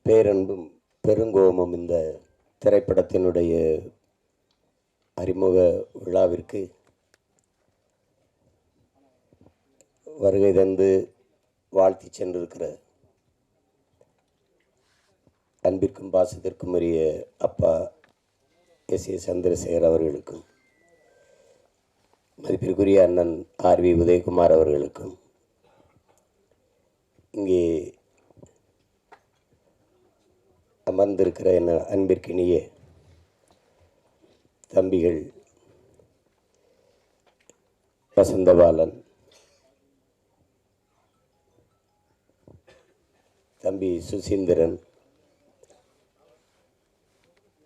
பேரன்பும் பெருங்கோபமும் இந்த திரைப்படத்தினுடைய அறிமுக விழாவிற்கு வருகை தந்து வாழ்த்தி சென்றிருக்கிற அன்பிற்கும் பாசத்திற்கும் உரிய அப்பா எஸ் ஏ சந்திரசேகர் அவர்களுக்கும், மதிப்பிற்குரிய அண்ணன் ஆர்.வி. உதயகுமார் அவர்களுக்கும், இங்கே அமர்ந்திருக்கிற என் அன்பிற்கினிய தம்பிகள் வசந்தபாலன், தம்பி சுசீந்திரன்,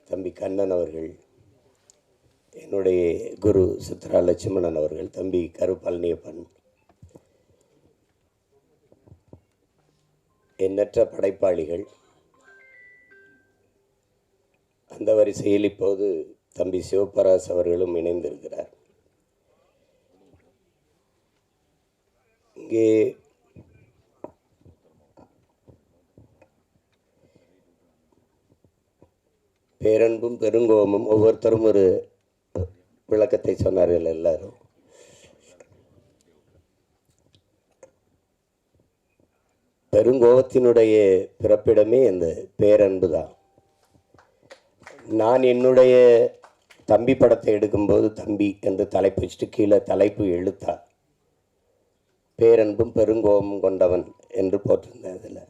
தம்பி கண்ணன் அவர்கள், என்னுடைய குரு சித்ரா லட்சுமணன் அவர்கள், தம்பி கரு பழனியப்பன், எண்ணற்ற படைப்பாளிகள், அந்த வரிசையில் இப்போது தம்பி சிவபராஸ் அவர்களும் இணைந்திருக்கிறார். இங்கே பேரன்பும் பெருங்கோபமும் ஒவ்வொருத்தரும் ஒரு விளக்கத்தை சொன்னார்கள். எல்லாரும் பெருங்கோபத்தினுடைய பிறப்பிடமே இந்த பேரன்பு தான். நான் என்னுடைய தம்பி படத்தை எடுக்கும்போது தம்பி என்று தலைப்பு வச்சுட்டு கீழே தலைப்பு எழுத்தா பேரன்பும் பெருங்கோபமும் கொண்டவன் என்று போட்டிருந்தேன். அதில்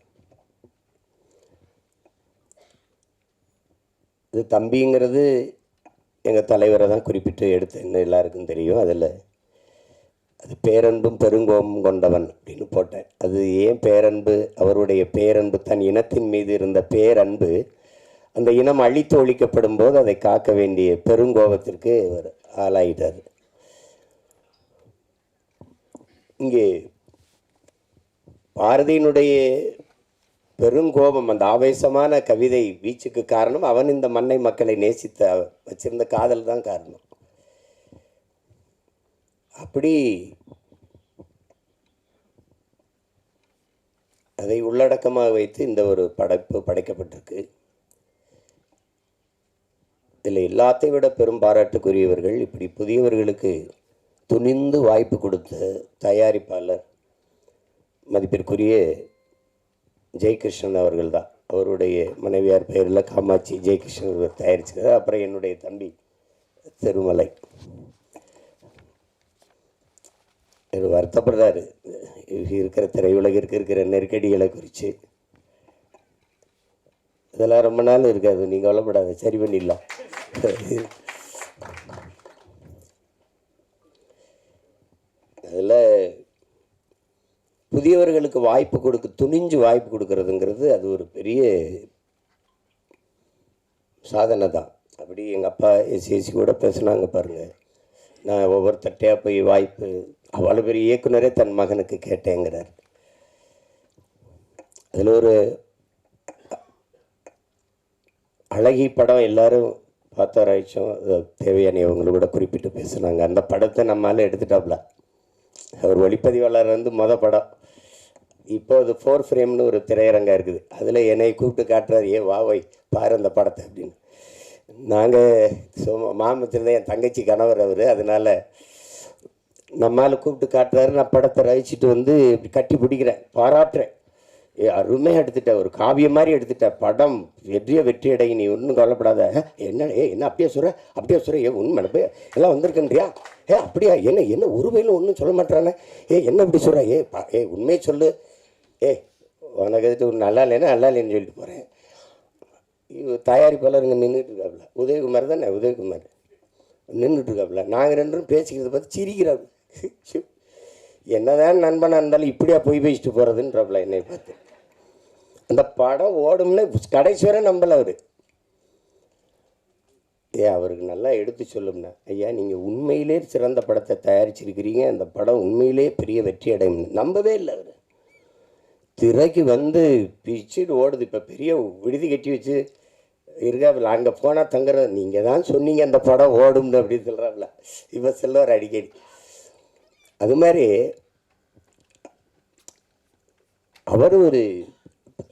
இது தம்பிங்கிறது எங்கள் தலைவரை தான் குறிப்பிட்டு எடுத்தேன்னு எல்லாருக்கும் தெரியும். அதில் அது பேரன்பும் பெருங்கோபமும் கொண்டவன் அப்படின்னு போட்டேன். அது ஏன் பேரன்பு? அவருடைய பேரன்பு, தன் இனத்தின் மீது இருந்த பேரன்பு அந்த இனம் அழித்து ஒழிக்கப்படும் போது அதை காக்க வேண்டிய பெருங்கோபத்திற்கு அவர் ஆளாயிட்டார். இங்கே பாரதியினுடைய பெருங்கோபம், அந்த ஆவேசமான கவிதை வீச்சுக்கு காரணம் அவன் இந்த மண்ணை மக்களை நேசித்த வச்சிருந்த காதல் தான் காரணம். அப்படி அதை உள்ளடக்கமாக வைத்து இந்த ஒரு படைப்பு படைக்கப்பட்டிருக்கு. இதில் எல்லாத்தையும் விட பெரும் பாராட்டுக்குரியவர்கள் இப்படி புதியவர்களுக்கு துணிந்து வாய்ப்பு கொடுத்த தயாரிப்பாளர் மதிப்பிற்குரிய ஜெயகிருஷ்ணன் அவர்கள் தான். அவருடைய மனைவியார் பெயரில் காமாட்சி ஜெயகிருஷ்ணன் அவர்கள் தயாரிச்சிருக்கார். அப்புறம் என்னுடைய தம்பி திருமலை வருத்தப்படுறாரு இருக்கிற திரையுலகிற்கு இருக்கிற நெருக்கடிகளை குறித்து. இதெல்லாம் ரொம்ப நாள் இருக்காது, நீங்கள் கவலைப்படாத, சரி பண்ணிடலாம். அதில் புதியவர்களுக்கு வாய்ப்பு துணிஞ்சு வாய்ப்பு கொடுக்கறதுங்கிறது அது ஒரு பெரிய சாதனை தான். அப்படி எங்கள் அப்பா எஸ்சி கூட பேசுனாங்க பாருங்கள். நான் ஒவ்வொருத்தட்டையாக போய் வாய்ப்பு, அவ்வளோ பெரிய இயக்குனரே தன் மகனுக்கு கேட்டேங்கிறார். அதில் ஒரு அழகி படம் எல்லாரும் பார்த்தாராய்ச்சோம். தேவையான அவங்கள கூட குறிப்பிட்டு பேசுனாங்க. அந்த படத்தை நம்மளால் எடுத்துட்டாப்ல. அவர் ஒளிப்பதிவாளர் வந்து படம். இப்போ அது 4 ஃப்ரேம்னு ஒரு திரையரங்கம் இருக்குது. அதில் என்னை கூப்பிட்டு காட்டுறாரு, ஏ வா வை பாரு அந்த படத்தை அப்படின்னு. நாங்கள் மாமத்தில் தான் என் தங்கச்சி கணவர் அவர், அதனால் நம்மளால் கூப்பிட்டு காட்டுறாரு. நான் படத்தை ரசிச்சுட்டு வந்து இப்படி கட்டி பிடிக்கிறேன், பாராட்டுறேன். அருமையாக எடுத்துட்ட, ஒரு காவியம் மாதிரி எடுத்துட்ட, படம் வெற்றி அடை, நீ ஒன்றும் கவலைப்படாத. என்ன என்ன அப்படியே சொல்கிற உண்மை எல்லாம் வந்திருக்கன்றியா? அப்படியா? என்ன ஒரு வயலும் ஒன்றும் சொல்ல மாட்டானே, என்ன இப்படி சொல்கிற? உண்மையை சொல்லு. உனக்கு எதுட்டு நல்லா இல்லைன்னு சொல்லிட்டு போகிறேன். தயாரிப்பாளர் இங்கே நின்றுட்டு இருக்காப்புல, உதயகுமார் தானே, உதயகுமார் நின்றுட்டு இருக்காப்புல. நாங்கள் ரெண்டும் பேசிக்கிறத பார்த்து சிரிக்கிறாப்புல. என்னதான் நண்பனாக இருந்தாலும் இப்படியா போய் பேசிட்டு போகிறதுன்றப்பல என்னை பார்த்து. அந்த படம் ஓடும்னு கடைசி வரை நம்பலை அவர். அவருக்கு நல்லா எடுத்து சொல்லும்னா, ஐயா நீங்கள் உண்மையிலே சிறந்த படத்தை தயாரிச்சிருக்கிறீங்க, அந்த படம் உண்மையிலே பெரிய வெற்றி அடையும் நம்பவே இல்லை அவர். திரைக்கு வந்து பிச்சுட்டு ஓடுது. இப்போ பெரிய விடுதி கட்டி வச்சு இருக்காப்புல, அங்கே போனால் தங்குறது. நீங்கள் தான் சொன்னீங்க அந்த படம் ஓடும்னு அப்படின்னு சொல்கிறாப்புல. இப்போ செல்வார் அடிக்கடி. அது மாதிரி அவர் ஒரு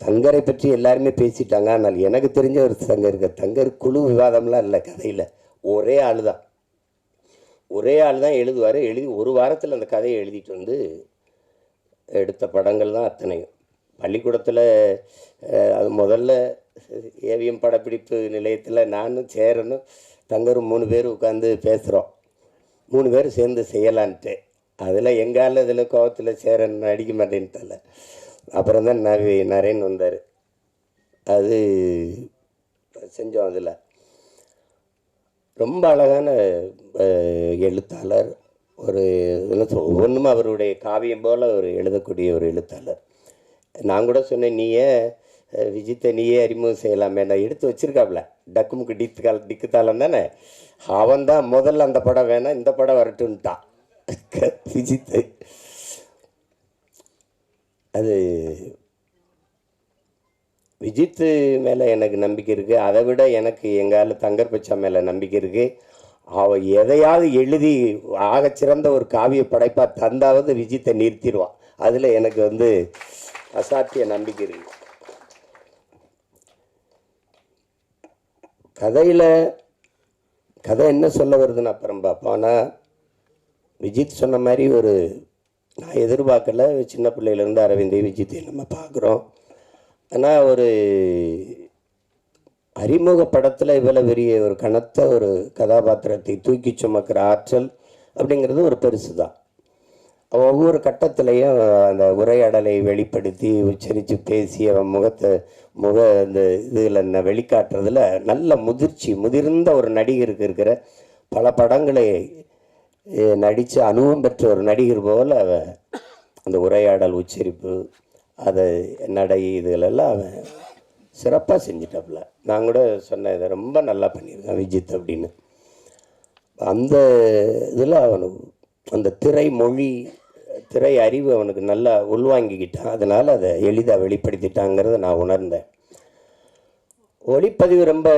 தங்கரை பற்றி எல்லாருமே பேசிட்டாங்க. ஆனால் எனக்கு தெரிஞ்ச ஒரு தங்கர் இருக்க. தங்கர் குழு விவாதம்லாம் இல்லை கதையில். ஒரே ஆள் தான், ஒரே ஆள் தான் எழுதுவார். எழுதி ஒரு வாரத்தில் அந்த கதையை எழுதிட்டு வந்து எடுத்த படங்கள் தான் அத்தனையும். பள்ளிக்கூடத்தில் அது முதல்ல ஏவிஎம் படப்பிடிப்பு நிலையத்தில் நானும் சேரனும் தங்கரும் 3 பேர் உட்காந்து பேசுகிறோம். 3 பேர் சேர்ந்து செய்யலான்ட்டு. அதில் எங்கால இதில் கோவத்தில் சேரன் அடிக்க மாட்டேன்ட்டால. அப்புறம் தான் நரேன் வந்தார். அது செஞ்சோம். அதில் ரொம்ப அழகான எழுத்தாளர். ஒரு ஒவ்வொன்றும் அவருடைய காவியம் போல் ஒரு எழுதக்கூடிய ஒரு எழுத்தாளர். நான் கூட சொன்னேன், நீயே விஜித்தை நீயே அறிமுகம் செய்யலாமே. நான் எடுத்து வச்சுருக்காப்புல டக்குமுக்கு டிக்குத்தாலம் தானே. அவன் தான் முதல்ல அந்த படம் வேணாம், இந்த படம் வரட்டுன்ட்டான் விஜித்தை. அது விஜித்து மேலே எனக்கு நம்பிக்கை இருக்குது. அதை விட எனக்கு எங்கால தங்கர் பச்சா மேலே நம்பிக்கை இருக்குது. அவள் எதையாவது எழுதி ஆகச்சிறந்த ஒரு காவிய படைப்பாக தந்தாவது விஜித்தை நிறுத்திடுவான். அதில் எனக்கு வந்து அசாத்திய நம்பிக்கை இருக்குது. கதை என்ன சொல்ல வருதுன்னு அப்புறம் பார்ப்போம். ஆனால் விஜித் சொன்ன மாதிரி ஒரு நான் எதிர்பார்க்கல. சின்ன பிள்ளையிலேருந்து அரவிந்தை விஜித்தை நம்ம பார்க்குறோம். ஆனால் ஒரு அறிமுக படத்தில் இவ்வளோ பெரிய ஒரு கனத்த ஒரு கதாபாத்திரத்தை தூக்கி சுமக்கிற ஆற்றல் அப்படிங்கிறது ஒரு பெருசு தான். ஒவ்வொரு கட்டத்திலையும் அந்த உரையாடலை வெளிப்படுத்தி உச்சரித்து பேசி அவன் அந்த இதில் வெளிக்காட்டுறதுல நல்ல முதிர்ந்த ஒரு நடிகருக்கு இருக்கிற பல படங்களை நடித்து அனுபவம் பெற்ற ஒரு நடிகர் போல் அவன் அந்த உரையாடல் உச்சரிப்பு அதை நடை இதுகளெல்லாம் அவன் சிறப்பாக செஞ்சிட்டாப்புல. நான் கூட சொன்னேன், இதை ரொம்ப நல்லா பண்ணியிருக்கான் விஜித் அப்படின்னு. அந்த இதில் அவனுக்கு அந்த திரை அறிவு அவனுக்கு நல்லா உள்வாங்கிக்கிட்டான். அதனால் அதை எளிதாக வெளிப்படுத்திட்டாங்கிறத நான் உணர்ந்தேன். ஒளிப்பதிவு ரொம்ப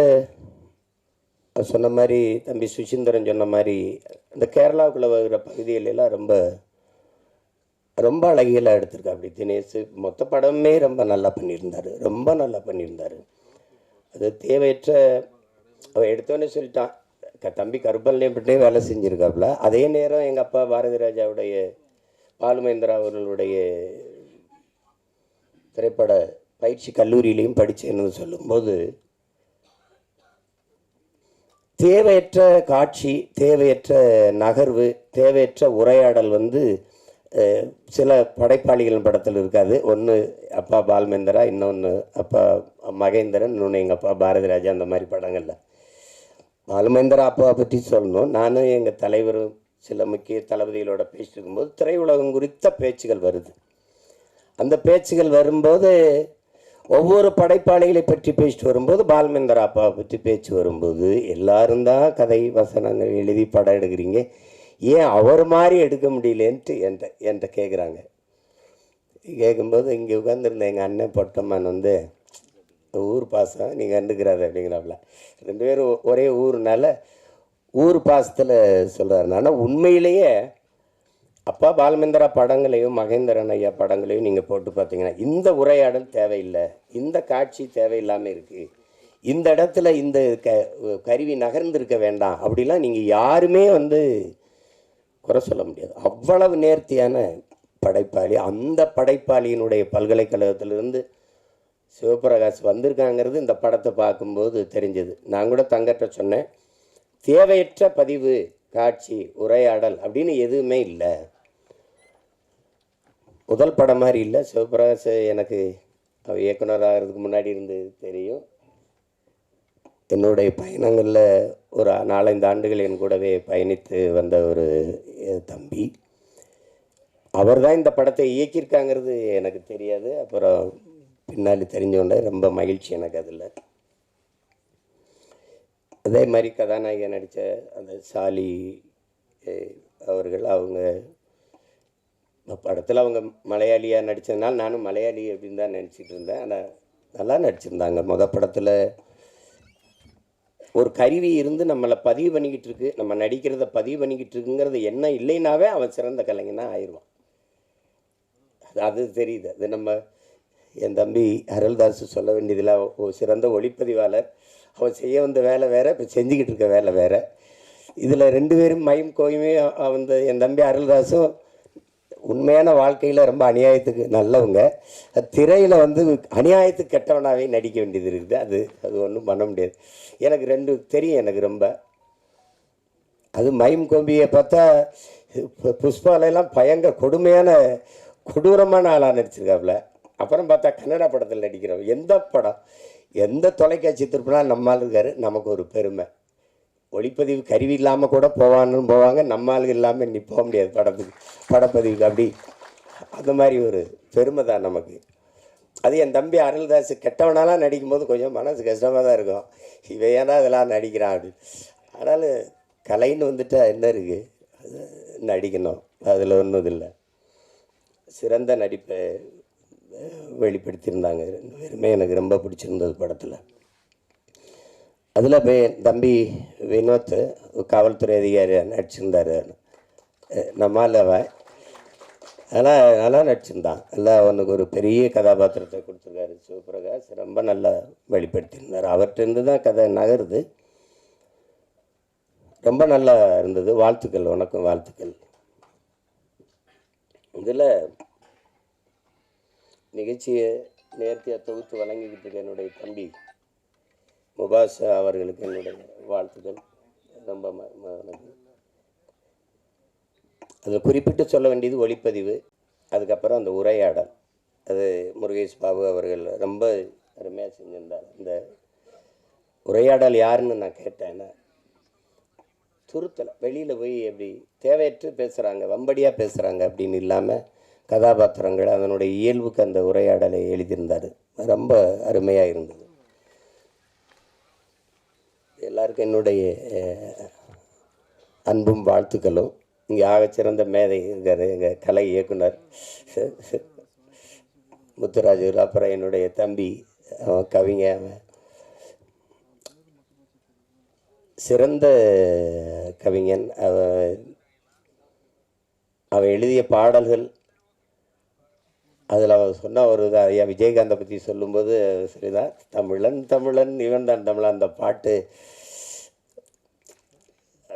சொன்ன மாதிரி தம்பி சுசீந்திரன் சொன்ன மாதிரி இந்த கேரளாவுக்குள்ளே வருகிற பகுதிகளெல்லாம் ரொம்ப ரொம்ப அழகியெல்லாம் எடுத்திருக்கா. அப்படி தினேஷ் மொத்த படமே ரொம்ப நல்லா பண்ணியிருந்தார். அது தேவையற்ற அவன் எடுத்தோன்னே சொல்லிட்டான். தம்பி கருப்பன்லேயே வேலை செஞ்சுருக்காப்புல. அதே நேரம் எங்கள் அப்பா பாரதி ராஜாவுடைய பாலுமேந்திரா அவர்களுடைய திரைப்பட பயிற்சி கல்லூரியிலையும் படித்தேன்னு சொல்லும்போது தேவையற்ற காட்சி, தேவையற்ற நகர்வு, தேவையற்ற உரையாடல் வந்து சில படைப்பாளிகள் படத்தில் இருக்காது. ஒன்று அப்பா பால்மேந்திரா, இன்னொன்று அப்பா மகேந்திரன், இன்னொன்று எங்கள் அப்பா பாரதி ராஜா. அந்த மாதிரி படங்களில் பாலுமேந்திரா அப்பாவை பற்றி சொல்லணும். நானும் எங்கள் தலைவரும் சில முக்கிய தளபதிகளோட பேசிட்டு இருக்கும்போது திரையுலகம் குறித்த பேச்சுகள் வருது. அந்த பேச்சுகள் வரும்போது ஒவ்வொரு படைப்பாளிகளை பற்றி பேசிட்டு வரும்போது பாலுமேந்திரா அப்பாவை பற்றி பேச்சு வரும்போது எல்லாரும் தான் கதை வசனங்கள் எழுதி படம் எடுக்கிறீங்க, ஏன் அவர் மாதிரி எடுக்க முடியலேன்ட்டு என்கிட்ட கேட்குறாங்க. கேட்கும்போது இங்கே உட்காந்துருந்த எங்கள் அண்ணன் பொட்டம்மான் வந்து ஊர் பாசம் நீங்கள் கண்டுக்கிறாரு அப்படிங்கிறாப்புல. 2 பேரும் ஒரே ஊர்னால ஊர் பாசத்தில் சொல்கிறாரு. ஆனால் உண்மையிலேயே அப்பா பாலுமேந்திரா படங்களையும் மகேந்திரன் ஐயா படங்களையும் நீங்கள் போட்டு பார்த்தீங்கன்னா இந்த உரையாடல் தேவையில்லை, இந்த காட்சி தேவையில்லாமல் இருக்குது, இந்த இடத்துல இந்த கருவி நகர்ந்திருக்க வேண்டாம் அப்படிலாம் நீங்கள் யாருமே வந்து குறை சொல்ல முடியாது. அவ்வளவு நேர்த்தியான படைப்பாளி. அந்த படைப்பாளியினுடைய பல்கலைக்கழகத்திலிருந்து சிவபிரகாஷ் வந்திருக்காங்கிறது இந்த படத்தை பார்க்கும்போது தெரிஞ்சது. நான் கூட தங்கட்ட சொன்னேன், தேவையற்ற பதிவு, காட்சி, உரையாடல் அப்படின்னு எதுவுமே இல்லை. முதல் படம் மாதிரி இல்லை. சிவபிரகாஷ் எனக்கு இயக்குனர் ஆகிறதுக்கு முன்னாடி இருந்து தெரியும். என்னுடைய பயணங்களில் ஒரு 4-5 ஆண்டுகள் என் கூடவே பயணித்து வந்த ஒரு தம்பி. அவர் தான் இந்த படத்தை இயக்கியிருக்காங்கிறது எனக்கு தெரியாது. அப்புறம் பின்னாடி தெரிஞ்சோண்ட ரொம்ப மகிழ்ச்சி எனக்கு அதில். அதே மாதிரி கதாநாயகி நடித்த அந்த சாலி அவர்கள், அவங்க படத்தில் அவங்க மலையாளியாக நடித்ததுனால நானும் மலையாளி அப்படின்னு தான் நினச்சிட்டு இருந்தேன். ஆனால் நல்லா நடிச்சிருந்தாங்க. படத்தில் ஒரு கருவி இருந்து நம்மளை பதிவு பண்ணிக்கிட்டு இருக்கு, நம்ம நடிக்கிறத பதிவு பண்ணிக்கிட்டு இருக்குங்கிறது என்ன இல்லைனாவே அவன் சிறந்த கலைஞனாக ஆயிடுவான். அது தெரியுது. அது நம்ம என் தம்பி அருள்தாஸ் சொல்ல வேண்டியதில் ஒரு சிறந்த ஒளிப்பதிவாளர். அவன் செய்ய வந்த வேலை வேறு, இப்போ செஞ்சுக்கிட்டு இருக்க வேலை வேறு. இதில் 2 பேரும் மையும் கோயுமே வந்து என் தம்பி அருள்தாஸும் உண்மையான வாழ்க்கையில் ரொம்ப அநியாயத்துக்கு நல்லவங்க. திரையில் வந்து அநியாயத்துக்கு கெட்டவனாகவே நடிக்க வேண்டியது இருக்குது. அது ஒன்றும் பண்ண முடியாது. எனக்கு 2 தெரியும் எனக்கு ரொம்ப. அது மைம் கோம்பியை பார்த்தா புஷ்பாலெல்லாம் பயங்கர கொடூரமான ஆளாக நடிச்சிருக்காப்புல. அப்புறம் பார்த்தா கன்னடா படத்தில் நடிக்கிறோம். எந்த படம் எந்த தொலைக்காட்சி திருப்பினாலும் நம்மால் இருக்காரு. நமக்கு ஒரு பெருமை. ஒளிப்பதிவு கருவி இல்லாமல் கூட போவாங்க. நம்மால் இல்லாமல் நீ போக முடியாது படப்பதிவுக்கு. அப்படி அந்த மாதிரி ஒரு பெருமை தான் நமக்கு. அது என் தம்பி அருள்தாஸ் கெட்டவனாலாம் நடிக்கும்போது கொஞ்சம் மனசு கஷ்டமாக தான் இருக்கும். இவன் ஏன்னா இதெல்லாம் நடிக்கிறான் அப்படி. ஆனாலும் கலைன்னு வந்துட்டா என்ன இருக்குது, நடிக்கணும். அதில் ஒன்றும் இல்லை. சிறந்த நடிப்பை வெளிப்படுத்தியிருந்தாங்க 2 பேருமே. எனக்கு ரொம்ப பிடிச்சிருந்தது படத்தில். அதில் போய் தம்பி வினோத் காவல்துறை அதிகாரியாக நடிச்சிருந்தார். நம்மால் அவன் நல்லா நடிச்சிருந்தான். நல்லா அவனுக்கு ஒரு பெரிய கதாபாத்திரத்தை கொடுத்துருக்காரு சிவபிரகாஷ். ரொம்ப நல்லா வெளிப்படுத்தியிருந்தார். அவர்கிட்டருந்து தான் கதை நகருது. ரொம்ப நல்லா இருந்தது. வாழ்த்துக்கள். வணக்கம், வாழ்த்துக்கள். இதில் நிகழ்ச்சியை நேர்த்தியாக தொகுத்து வழங்கிக்கிட்டு இருக்க என்னுடைய தம்பி முபாஸ் அவர்களுக்கு என்னுடைய வாழ்த்துக்கள். ரொம்ப அதில் குறிப்பிட்டு சொல்ல வேண்டியது ஒளிப்பதிவு, அதுக்கப்புறம் அந்த உரையாடல். அது முருகேஷ் பாபு அவர்கள் ரொம்ப அருமையாக செஞ்சிருந்தார். இந்த உரையாடல் யாருன்னு நான் கேட்டேன்னா, துருத்தலை வெளியில் போய் எப்படி தேவையற்று பேசுகிறாங்க, வம்படியாக பேசுகிறாங்க அப்படின்னு இல்லாமல் கதாபாத்திரங்கள் அதனுடைய இயல்புக்கு அந்த உரையாடலை எழுதியிருந்தார். ரொம்ப அருமையாக இருந்தது. எல்லாருக்கும் என்னுடைய அன்பும் வாழ்த்துக்களும். இங்கே ஆகச்சிறந்த மேதை இருக்கார் எங்கள் கலை இயக்குனர் முத்துராஜு. அப்புறம் என்னுடைய தம்பி கவிஞர், சிறந்த கவிஞன். அவன் எழுதிய பாடல்கள், அதில் அவர் சொன்ன ஒரு ஐயா விஜயகாந்தை பற்றி சொல்லும்போது சரிதான், தமிழன் இவன் தான் தமிழன். அந்த பாட்டு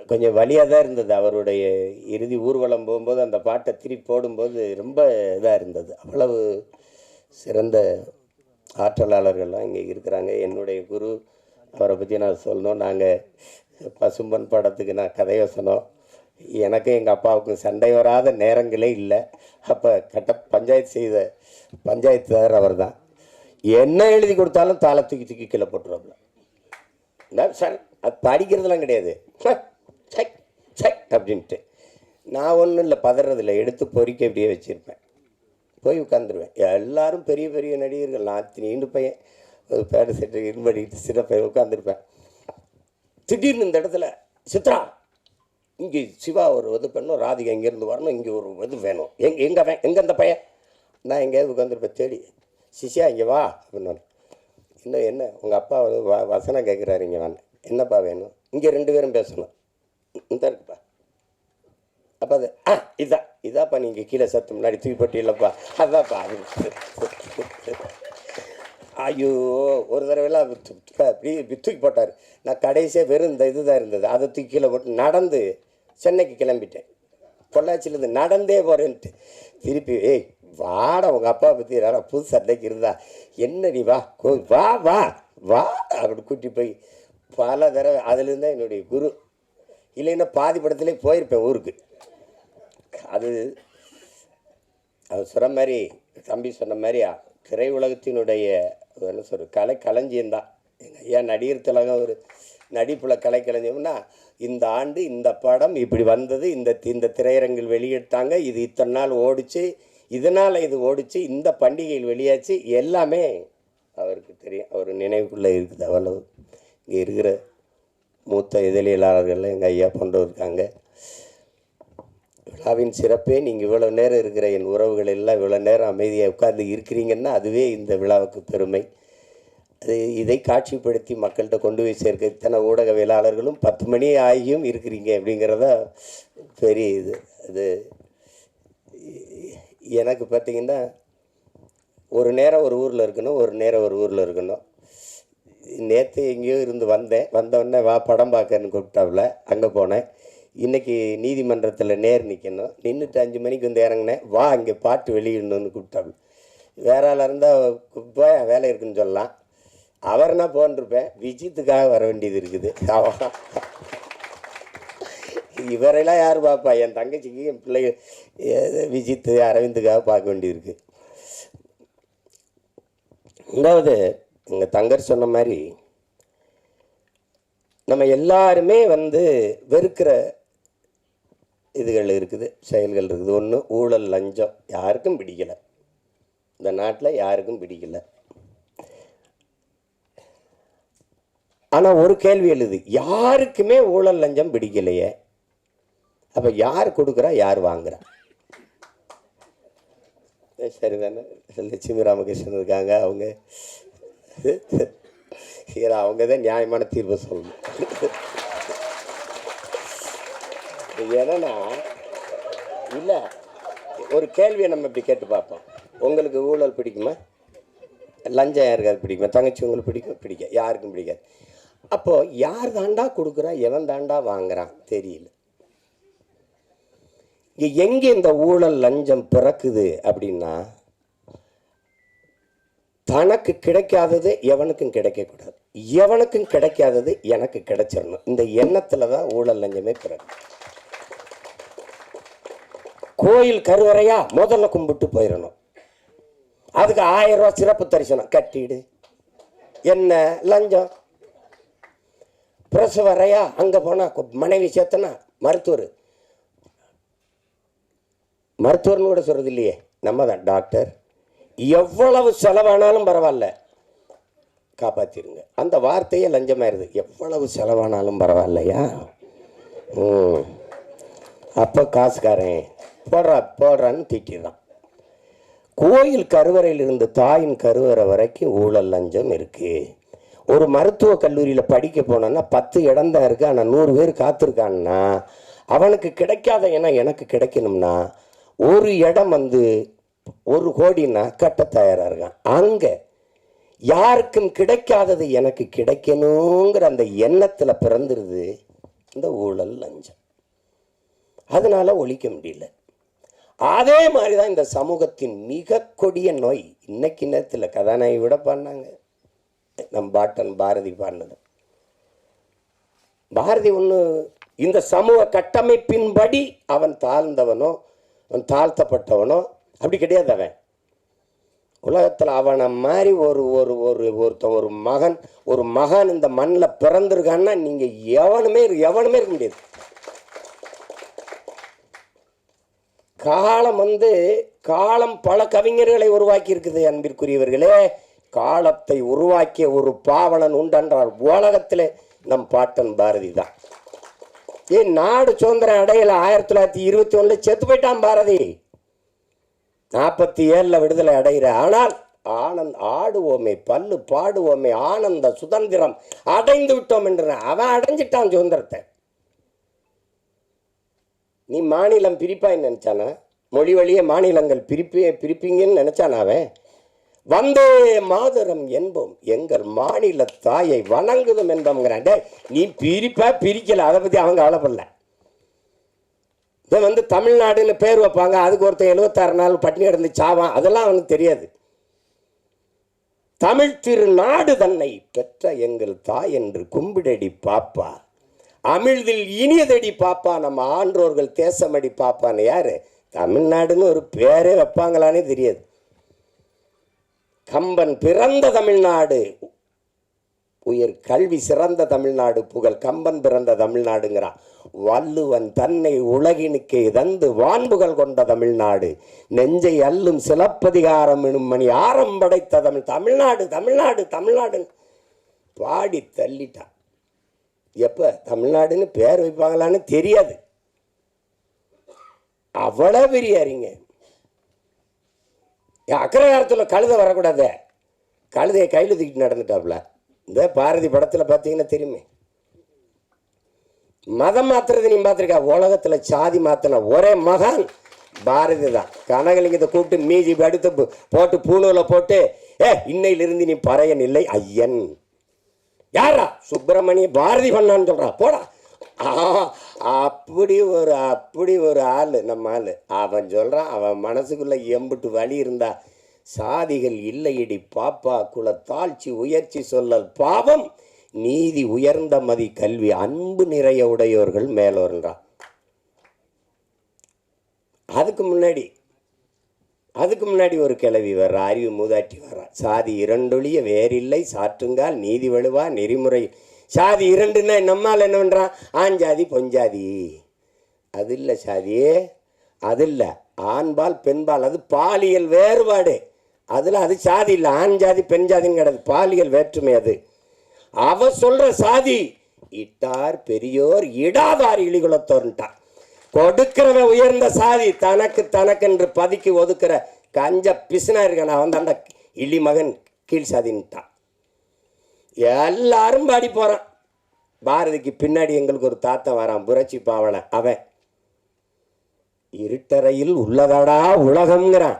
கொஞ்சம் வலியாக தான் இருந்தது. அவருடைய இறுதி ஊர்வலம் போகும்போது அந்த பாட்டை திருப்பி போடும்போது ரொம்ப இதாக இருந்தது. அவ்வளவு சிறந்த ஆற்றலாளர்கள்லாம் இங்கே இருக்கிறாங்க. என்னுடைய குரு, அவரை பற்றி நான் சொல்லணும். நாங்கள் பசும்பன் படத்துக்கு நான் கதையை சொன்னோம். எனக்கும் எங்கள் அப்பாவுக்கும் சண்டை வராத நேரங்களே இல்லை. அப்போ பஞ்சாயத்துதார் அவர் தான். என்ன எழுதி கொடுத்தாலும் தாளை தூக்கி கீழே போட்டுருவாப்புல. சார் அது படிக்கிறதுலாம் கிடையாது அப்படின்ட்டு. நான் ஒன்றும் இல்லை, பதறதில்லை. எடுத்து பொறிக்க அப்படியே வச்சுருப்பேன், போய் உட்காந்துருவேன். எல்லோரும் பெரிய பெரிய நடிகர்கள், நான் நீண்டு பையன் ஒரு பேடு செட்டு இருபடிட்டு சிறப்பை உட்காந்துருப்பேன். திடீர்னு இந்த இடத்துல சித்ரா, இங்கே சிவா ஒரு இது பண்ணணும், ராதிகா இங்கேருந்து வரணும், இங்கே ஒரு இது வேணும், எங்கே அந்த பையன். நான் எங்கேயாவது உட்காந்துருப்பேன் தேடி. சிஷியா இங்கே வா அப்படின்னு. இன்னும் என்ன உங்கள் அப்பா வந்து வசனம் கேட்குறாரு, இங்கே வாங்க. என்னப்பா வேணும்? இங்கே 2 பேரும் பேசணும். இந்த இருக்குப்பா. அப்போ அது இதாப்பா நீங்கள் கீழே சத்து முன்னாடி தூக்கி போட்டு இல்லைப்பா, அதான்ப்பா அது. ஐயோ, ஒரு தடவைலாம் இப்படி தூக்கி போட்டார். நான் கடைசியாக வெறும் இந்த இது தான் இருந்தது, அதை தூக்கி கீழே போட்டு நடந்து சென்னைக்கு கிளம்பிட்டேன். பொள்ளாச்சியிலேருந்து நடந்தே போகிறேன்ட்டு. திருப்பி வாட உங்கள் அப்பா பற்றி யாரும் புது சண்டைக்கு இருந்தா என்ன, நீ வா வா வா வா அப்படி கூட்டி போய் பல தடவை. அதுலேருந்து தான் என்னுடைய குரு. இல்லைன்னா பாதி படத்துலேயே போயிருப்பேன் ஊருக்கு. அது சொன்ன மாதிரி, தம்பி சொன்ன மாதிரி திரை உலகத்தினுடைய என்ன சொல்கிற களஞ்சியம்தான். எங்கள் ஐயா நடிகர் திலகம் ஒரு நடிப்பில் கலைக்களஞ்சியம்னா, இந்த ஆண்டு இந்த படம் இப்படி வந்தது, இந்த திரையரங்கில் வெளியிட்டாங்க, இது இத்தனை நாள் ஓடிச்சு, இதனால் இது ஓடிச்சு, இந்த பண்டிகையில் வெளியாச்சு, எல்லாமே அவருக்கு தெரியும். அவர் நினைவுக்குள்ளே இருக்குது. அவ்வளவு இங்கே இருக்கிற மூத்த இதழியலாளர்கள் எங்கள் ஐயா போன்றவர் இருக்காங்க. விழாவின் சிறப்பே நீங்கள் இவ்வளோ நேரம் இருக்கிற என் உறவுகள் எல்லாம் இவ்வளோ நேரம் அமைதியாக உட்கார்ந்து இருக்கிறீங்கன்னா அதுவே இந்த விழாவுக்கு பெருமை. இதை காட்சிப்படுத்தி மக்கள்கிட்ட கொண்டு போய் சேர்க்க இத்தனை ஊடகவியலாளர்களும் 10 மணி ஆகியும் இருக்கிறீங்க அப்படிங்கிறத பெரிய இது. அது எனக்கு பார்த்திங்கன்னா ஒரு நேரம் ஒரு ஊரில் இருக்கணும், ஒரு நேரம் ஒரு ஊரில் இருக்கணும். நேற்று எங்கேயோ இருந்து வந்தோடனே வா படம் பார்க்கன்னு கூப்பிட்டாப்புல, அங்கே போனேன். இன்றைக்கி நீதிமன்றத்தில் நேர் நிற்கணும், நின்றுட்டு 5 மணிக்கு வந்து இறங்கினேன். வா இங்கே பாட்டு வெளியிடணுன்னு கூப்பிட்டாப்புல. வேற ஆளாக இருந்தால் போய் வேலை இருக்குன்னு சொல்லலாம், அவர்னா போன்ருப்பேன். விஜித்துக்காக வர வேண்டியது இருக்குது. இவரெல்லாம் யார் பார்ப்பா? என் தங்கச்சிக்கு என் பிள்ளைகள் விஜித்து அரவிந்துக்காக பார்க்க வேண்டியது இருக்குது. ரெண்டாவது, எங்கள் தங்கர் சொன்ன மாதிரி நம்ம எல்லாருமே வெறுக்கிற இதுகள் இருக்குது, செயல்கள் இருக்குது. ஒன்று ஊழல், லஞ்சம். யாருக்கும் பிடிக்கலை, இந்த நாட்டில் யாருக்கும் பிடிக்கலை. ஆனால் ஒரு கேள்வி எழுது, யாருக்குமே ஊழல் லஞ்சம் பிடிக்கலையே, அப்போ யார் கொடுக்குறா, யார் வாங்குறா? சரிதானே? லட்சுமி ராமகிருஷ்ணன் இருக்காங்க, அவங்க தான் நியாயமான தீர்ப்பு சொல்லணும். ஏன்னா இல்லை, ஒரு கேள்வியை நம்ம இப்படி கேட்டு பார்ப்போம். உங்களுக்கு ஊழல் பிடிக்குமா? லஞ்சம் யாருக்காவது பிடிக்குமா? தங்கச்சி உங்களுக்கு பிடிக்கும்? பிடிக்க யாருக்கும் பிடிக்காது. அப்போது யார் தாண்டா கொடுக்குறா, எவன் தாண்டா வாங்குறான் தெரியல. எங்கே இந்த ஊழல் லஞ்சம் பிறக்குது அப்படின்னா, தனக்கு கிடைக்காதது எவனுக்கும் கிடைக்கக்கூடாது, எவனுக்கும் கிடைக்காதது எனக்கு கிடைச்சிடணும். இந்த எண்ணத்தில் தான் ஊழல் லஞ்சமே பிறகு. கோயில் கருவறையா முதல்ல கும்பிட்டு போயிடணும், அதுக்கு 1000 ரூபா சிறப்பு தரிசனம் கட்டிடு, என்ன லஞ்சம். பிரசவரையா அங்கே போனால் மனைவி சேர்த்தனா மருத்துவர்னு கூட சொல்கிறது இல்லையே, நம்ம தான் டாக்டர். எவ்வளவு செலவானாலும் பரவாயில்ல, காப்பாற்றிருங்க. அந்த வார்த்தையே லஞ்சமாயிருது. எவ்வளவு செலவானாலும் பரவாயில்லையா, அப்போ காசுக்காரன் போடுறான்னு திட்டிடுறான். கோயில் கருவறையில் இருந்து தாயின் கருவறை வரைக்கும் ஊழல் லஞ்சம் இருக்குது. ஒரு மருத்துவக் கல்லூரியில் படிக்க போனோன்னா 10 இடம் தான் இருக்குது, ஆனால் 100 பேர் காத்திருக்கான்னா அவனுக்கு கிடைக்காத இடம் எனக்கு கிடைக்கணும்னா ஒரு இடம் 1 கோடின்னா கட்ட தயாராக இருக்கான். அங்கே யாருக்கும் கிடைக்காதது எனக்கு கிடைக்கணுங்கிற அந்த எண்ணத்தில் பிறந்துருது இந்த ஊழல் லஞ்சம். அதனால ஒழிக்க முடியல. அதே மாதிரி தான் இந்த சமூகத்தின் மிக கொடிய நோய். இன்னைக்கு நேரத்தில் கதாநாயகி விட பாடினாங்க, நம் பாட்டன் பாரதி பாடினது. பாரதி ஒன்று, இந்த சமூக கட்டமைப்பின்படி அவன் தாழ்ந்தவனோ அவன் தாழ்த்தப்பட்டவனோ அப்படி கிடையாது. அவன் உலகத்தில் அவனை மாதிரி ஒரு மகன் இந்த மண்ணில் பிறந்திருக்கான்னா நீங்கள் எவனுமே இருக்க முடியாது. காலம் பல கவிஞர்களை உருவாக்கி இருக்குது அன்பிற்குரியவர்களே. காலத்தை உருவாக்கிய ஒரு பாவலன் உண்டென்றால் உலகத்தில் நம் பாட்டன் பாரதி தான். நாடு சுதந்திரம் அடையல 1921 செத்து போயிட்டான் பாரதி. 47 விடுதலை அடைகிற. ஆனால் ஆடுவோமே பல்லு பாடுவோமே ஆனந்த சுதந்திரம் அடைந்து விட்டோம் என்று அவன் அடைஞ்சிட்டான் சுதந்திரத்தை. நீ மாநிலம் பிரிப்பாயின்னு நினைச்சானா? மொழி வழியே மாநிலங்கள் பிரிப்பீங்கன்னு நினைச்சானா? அவன் வந்தே மாதரம் என்போம் எங்கள் மாநில தாயை வணங்குதும் என்போங்கிறான். நீ பிரிக்கல, அதை பத்தி அவங்க கவலைப்படல. இதை தமிழ்நாடுன்னு பேர் வைப்பாங்க, அதுக்கு ஒருத்தர் 76 நாள் பட்டினி கிடந்து சாவான், அதெல்லாம் அவனுக்கு தெரியாது. தமிழ் திருநாடு தன்னை பெற்ற எங்கள் தாய் என்று கும்பிடடி பாப்பா, அமிழ்தில் இனியதடி பாப்பா, நம்ம ஆன்றோர்கள் தேசமடி பாப்பான்னு. யாரு? தமிழ்நாடுன்னு ஒரு பேரே வைப்பாங்களானே தெரியாது. கம்பன் பிறந்த தமிழ்நாடு, உயர் கல்வி சிறந்த தமிழ்நாடு, புகழ் கம்பன் பிறந்த தமிழ்நாடுங்கிறான். வள்ளுவன் தன்னை உலகினுக்கே தந்து வான்புகள் கொண்ட தமிழ்நாடு, நெஞ்சை அல்லும் சிலப்பதிகாரம் எனும் மணி ஆரம் படைத்த தமிழ்நாடு தமிழ்நாடு தமிழ்நாடு பாடி தள்ளிட்டான். எப்ப தமிழ்நாடுன்னு பேர் வைப்பாங்களான்னு தெரியாது. அவ்வளவு பெரிய அறிங்க. அக்கரகாரத்தில் கழுதை வரக்கூடாது, கழுதையை கையில் தூக்கிட்டு நடந்துட்டாப்புல. இந்த பாரதி படத்தில் பார்த்தீங்கன்னா தெரியுமே. மதம் மாத்துறது நீ பார்த்துருக்கா? உலகத்தில் சாதி மாத்தின ஒரே மகான் பாரதி தான் கனகலிங்கத்தை கூப்பிட்டு மீதி அடுத்து போட்டு பூணூல போட்டு இன்னையிலிருந்து நீ பறையன் இல்லை ஐயன். யாரா? சுப்பிரமணிய பாரதி பண்ணான்னு சொல்றான். போடா. அப்படி ஒரு ஆள் நம்ம ஆள். அவன் சொல்றான், அவன் மனசுக்குள்ள எம்புட்டு வழி இருந்தா, சாதிகள் இல்லையடி பாப்பா, குல தாழ்ச்சி உயர்ச்சி சொல்லல் பாவம், நீதி உயர்ந்த மதி கல்வி, அன்பு நிறைய உடையோர்கள் மேலோர்ன்றான். அதுக்கு முன்னாடி ஒரு கிளவி வர்ற, அறிவு மூதாட்டி வர்ற, சாதி இரண்டொழிய வேறில்லை சாற்றுங்கால் நீதி வலுவா நெறிமுறை. சாதி இரண்டுன்னா நம்மால் என்ன பண்ணுறான்? ஆஞ்சாதி பொஞ்சாதி. அது இல்லை சாதியே, அது இல்லை. ஆண்பால் பெண்பால், அது பாலியல் வேறுபாடு. அதில் அது சாதி இல்லை. ஆண் ஜாதி பெண் ஜாதின்னு கிடையாது, பாலியல் வேற்றுமை. அது அவ சொல்ற சாதி. இட்டார் பெரியோர் இடாதார் இழிகுலத்தோர்ன்ட்டான். கொடுக்கிறவன் உயர்ந்த சாதி, தனக்கென்று பதுக்கி ஒதுக்குற கஞ்ச பிசுனா இருக்கான் அவன் அந்த இழி மகன் கீழ் சாதின்ட்டான். எல்லாரும் பாடி போறான். பாரதிக்கு பின்னாடி எங்களுக்கு ஒரு தாத்தன் வரான், புரட்சி பாவனை. அவன் இருட்டறையில் உள்ளதாடா உலகம்ங்கிறான்.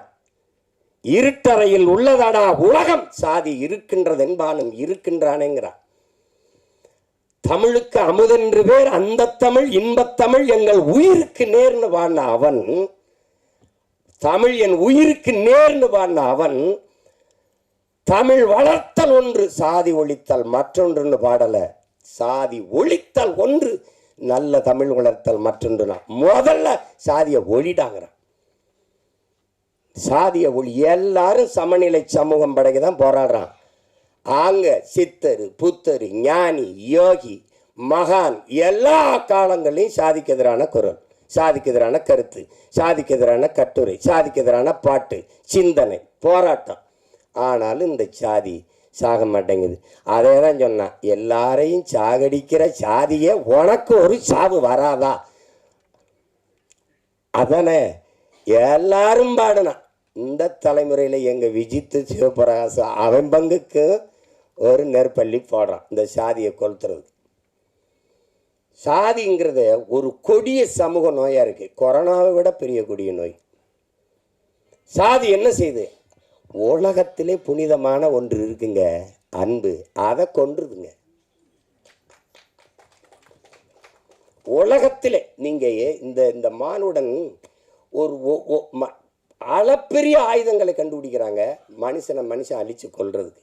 இருட்டறையில் உள்ளதாடா உலகம், சாதி இருக்கின்றது என்பாலும் இருக்கின்றானேங்கிறான். தமிழுக்கு அமுதென்று பேர், அந்த தமிழ் இன்பத்தமிழ் எங்கள் உயிருக்கு நேர்னு வாழ்ந்த அவன், தமிழ் என் உயிருக்கு நேர்னு வாழ்ந்த அவன், தமிழ் வளர்த்தல் ஒன்று சாதி ஒழித்தல் மற்றொன்றுன்னு பாடல. சாதி ஒழித்தல் ஒன்று, நல்ல தமிழ் வளர்த்தல் மற்றொன்றுனா. முதல்ல சாதியை ஒழிடாங்கிறான். சாதிய ஒளி. எல்லாரும் சமநிலை சமூகம் படைக்க தான் போராடுறான். அங்க சித்தரு புத்தரு ஞானி யோகி மகான் எல்லா காலங்களையும் சாதிக்கு எதிரான குரல், சாதிக்கு எதிரான கருத்து, சாதிக்கு எதிரான கட்டுரை, சாதிக்கு எதிரான பாட்டு, சிந்தனை, போராட்டம். ஆனாலும் இந்த சாதி சாக மாட்டேங்குது. அதே தான் சொன்னான், எல்லாரையும் சாகடிக்கிற சாதியே உனக்கு ஒரு சாவு வராதா? அதனே எல்லாரும் பாடுனான். இந்த தலைமுறையில் எங்கள் விஜித்து சிவபிரகாச அவன் பங்குக்கு ஒரு நெற்பள்ளி போடுறான் இந்த சாதியை கொளுத்துறது. சாதிங்கிறத ஒரு கொடிய சமூக நோயா இருக்கு, கொரோனாவை விட பெரிய கொடிய நோய். சாதி என்ன செய்யுது? உலகத்திலே புனிதமான ஒன்று இருக்குங்க, அன்பு, அதை கொன்றுதுங்க. உலகத்திலே நீங்க இந்த மானுடன் ஒரு அளப்பெரிய ஆயுதங்களை கண்டுபிடிக்கிறாங்க மனுஷன் அழிச்சு கொல்றதுக்கு.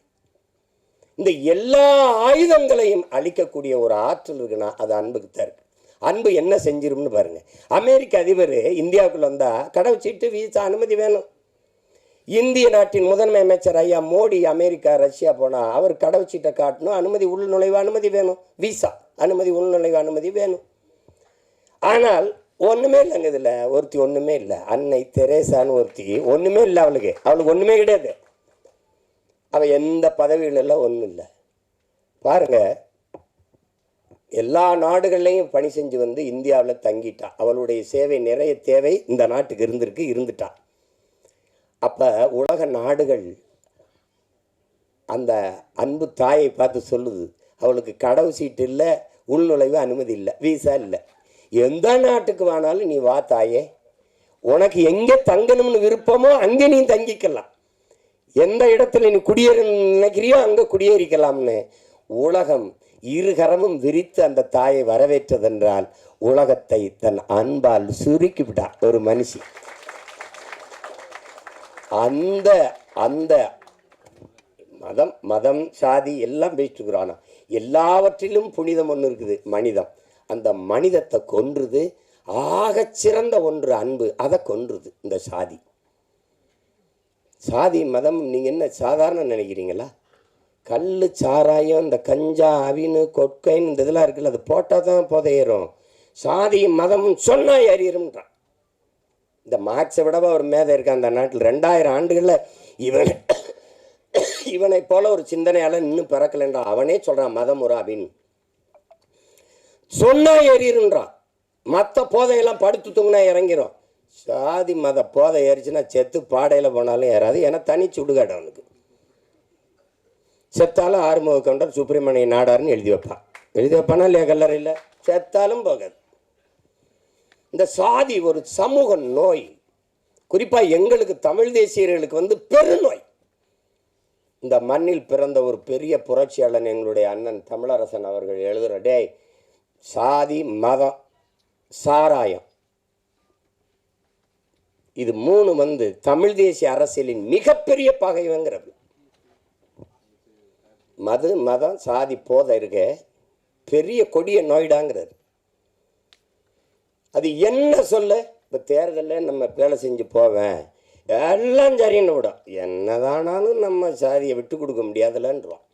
இந்த எல்லா ஆயுதங்களையும் அழிக்கக்கூடிய ஒரு ஆற்றல் இருக்குன்னா அது அன்புக்கு தான் இருக்கு. அன்பு என்ன செஞ்சிரும்னு பாருங்க. அமெரிக்க அதிபர் இந்தியாவுக்குள்ள வந்தா கடவுச்சீட்டு வீசா அனுமதி வேணும். இந்திய நாட்டின் முதன்மை அமைச்சர் ஐயா மோடி அமெரிக்கா ரஷ்யா போனா அவர் கடவுச்சீட்டை காட்டணும், அனுமதி உள்நுழைவு அனுமதி வேணும், வீசா அனுமதி உள்நுழைவு அனுமதி வேணும். ஆனால் ஒன்றுமே இல்லைங்க இதில். ஒருத்தி ஒன்றுமே இல்லை, அன்னை தெரேசான்னு ஒருத்தி ஒன்றுமே இல்லை. அவளுக்கு ஒன்றுமே கிடையாது. அவள் எந்த பதவிகளெல்லாம் ஒன்றும் இல்லை. பாருங்க, எல்லா நாடுகள்லையும் பணி செஞ்சு வந்து இந்தியாவில் தங்கிட்டா. அவளுடைய சேவை நிறைய தேவை இந்த நாட்டுக்கு இருந்துட்டா. அப்போ உலக நாடுகள் அந்த அன்பு தாயை பார்த்து சொல்லுது, அவளுக்கு கடவு சீட்டு இல்லை, உள்நுழைவு அனுமதி இல்லை, வீசா இல்லை, எந்த நாட்டுக்கு வேணாலும் நீ வா தாயே, உனக்கு எங்கே தங்கணும்னு விருப்பமோ அங்கே நீ தங்கிக்கலாம், எந்த இடத்துல நீ குடியேற நினைக்கிறியோ அங்கே குடியேறிக்கலாம்னு உலகம் இருகரமும் விரித்து அந்த தாயை வரவேற்றதென்றால் உலகத்தை தன் அன்பால் சுருக்கி விட்டா ஒரு மனுஷி. அந்த அந்த மதம் சாதி எல்லாம் பேசிட்டுக்கிறானா, எல்லாவற்றிலும் புனிதம் ஒன்று இருக்குது, மனிதம். அந்த மனிதத்தை கொன்றுது. ஆகச்சிறந்த ஒன்று அன்பு, அதை கொன்றுது இந்த சாதி. சாதி மதம் நீங்கள் என்ன சாதாரண நினைக்கிறீங்களா? கல் சாராயம், இந்த கஞ்சா அவினு கொட்கைன்னு இந்த இதெல்லாம் இருக்குல்ல, அது போட்டால் தான் புதையிரும். சாதி மதமும் சொன்னால் ஏறிடும்ன்றான். இந்த மார்க்ஸை விடவா ஒரு மேதை இருக்கான் அந்த நாட்டில். 2000 ஆண்டுகளில் இவனை போல ஒரு சிந்தனையால் இன்னும் பிறக்கலைன்றான். அவனே சொல்கிறான் மதம் ஒரு அப்படின்னு சொன்னா ஏறிடுன்றான். மற்ற போதையெல்லாம் படுத்து தூங்கினா இறங்கிரும். சாதி மத போதை ஏறிச்சுன்னா செத்து பாடையில் போனாலும் ஏறாது. ஏன்னா தனி சுடுகாடு அவனுக்கு. செத்தாலும் ஆறுமுக கவுண்டர் சுப்பிரமணிய நாடார்னு எழுதி வைப்பானா இல்லையா கல்லறையில்? செத்தாலும் போகாது. இந்த சாதி ஒரு சமூக நோய். குறிப்பாக எங்களுக்கு தமிழ் தேசியர்களுக்கு வந்து பெருநோய். இந்த மண்ணில் பிறந்த ஒரு பெரிய புரட்சியாளன் எங்களுடைய அண்ணன் தமிழரசன் அவர்கள் எழுதுகிற, டேய் சாதி மதம் சாராயம் இது 3 வந்து தமிழ் தேசிய அரசியலின் மிகப்பெரிய பகைவங்கிறது. மதம் சாதி போதை இருக்க பெரிய கொடிய நோய்டாங்கிறார். அது என்ன சொல்ல? இப்போ தேர்தலில் நம்ம வேலை செஞ்சு போவேன் எல்லாம் சரின்னு விடும், என்னதானாலும் நம்ம சாதியை விட்டு கொடுக்க முடியாதுலன்றான்.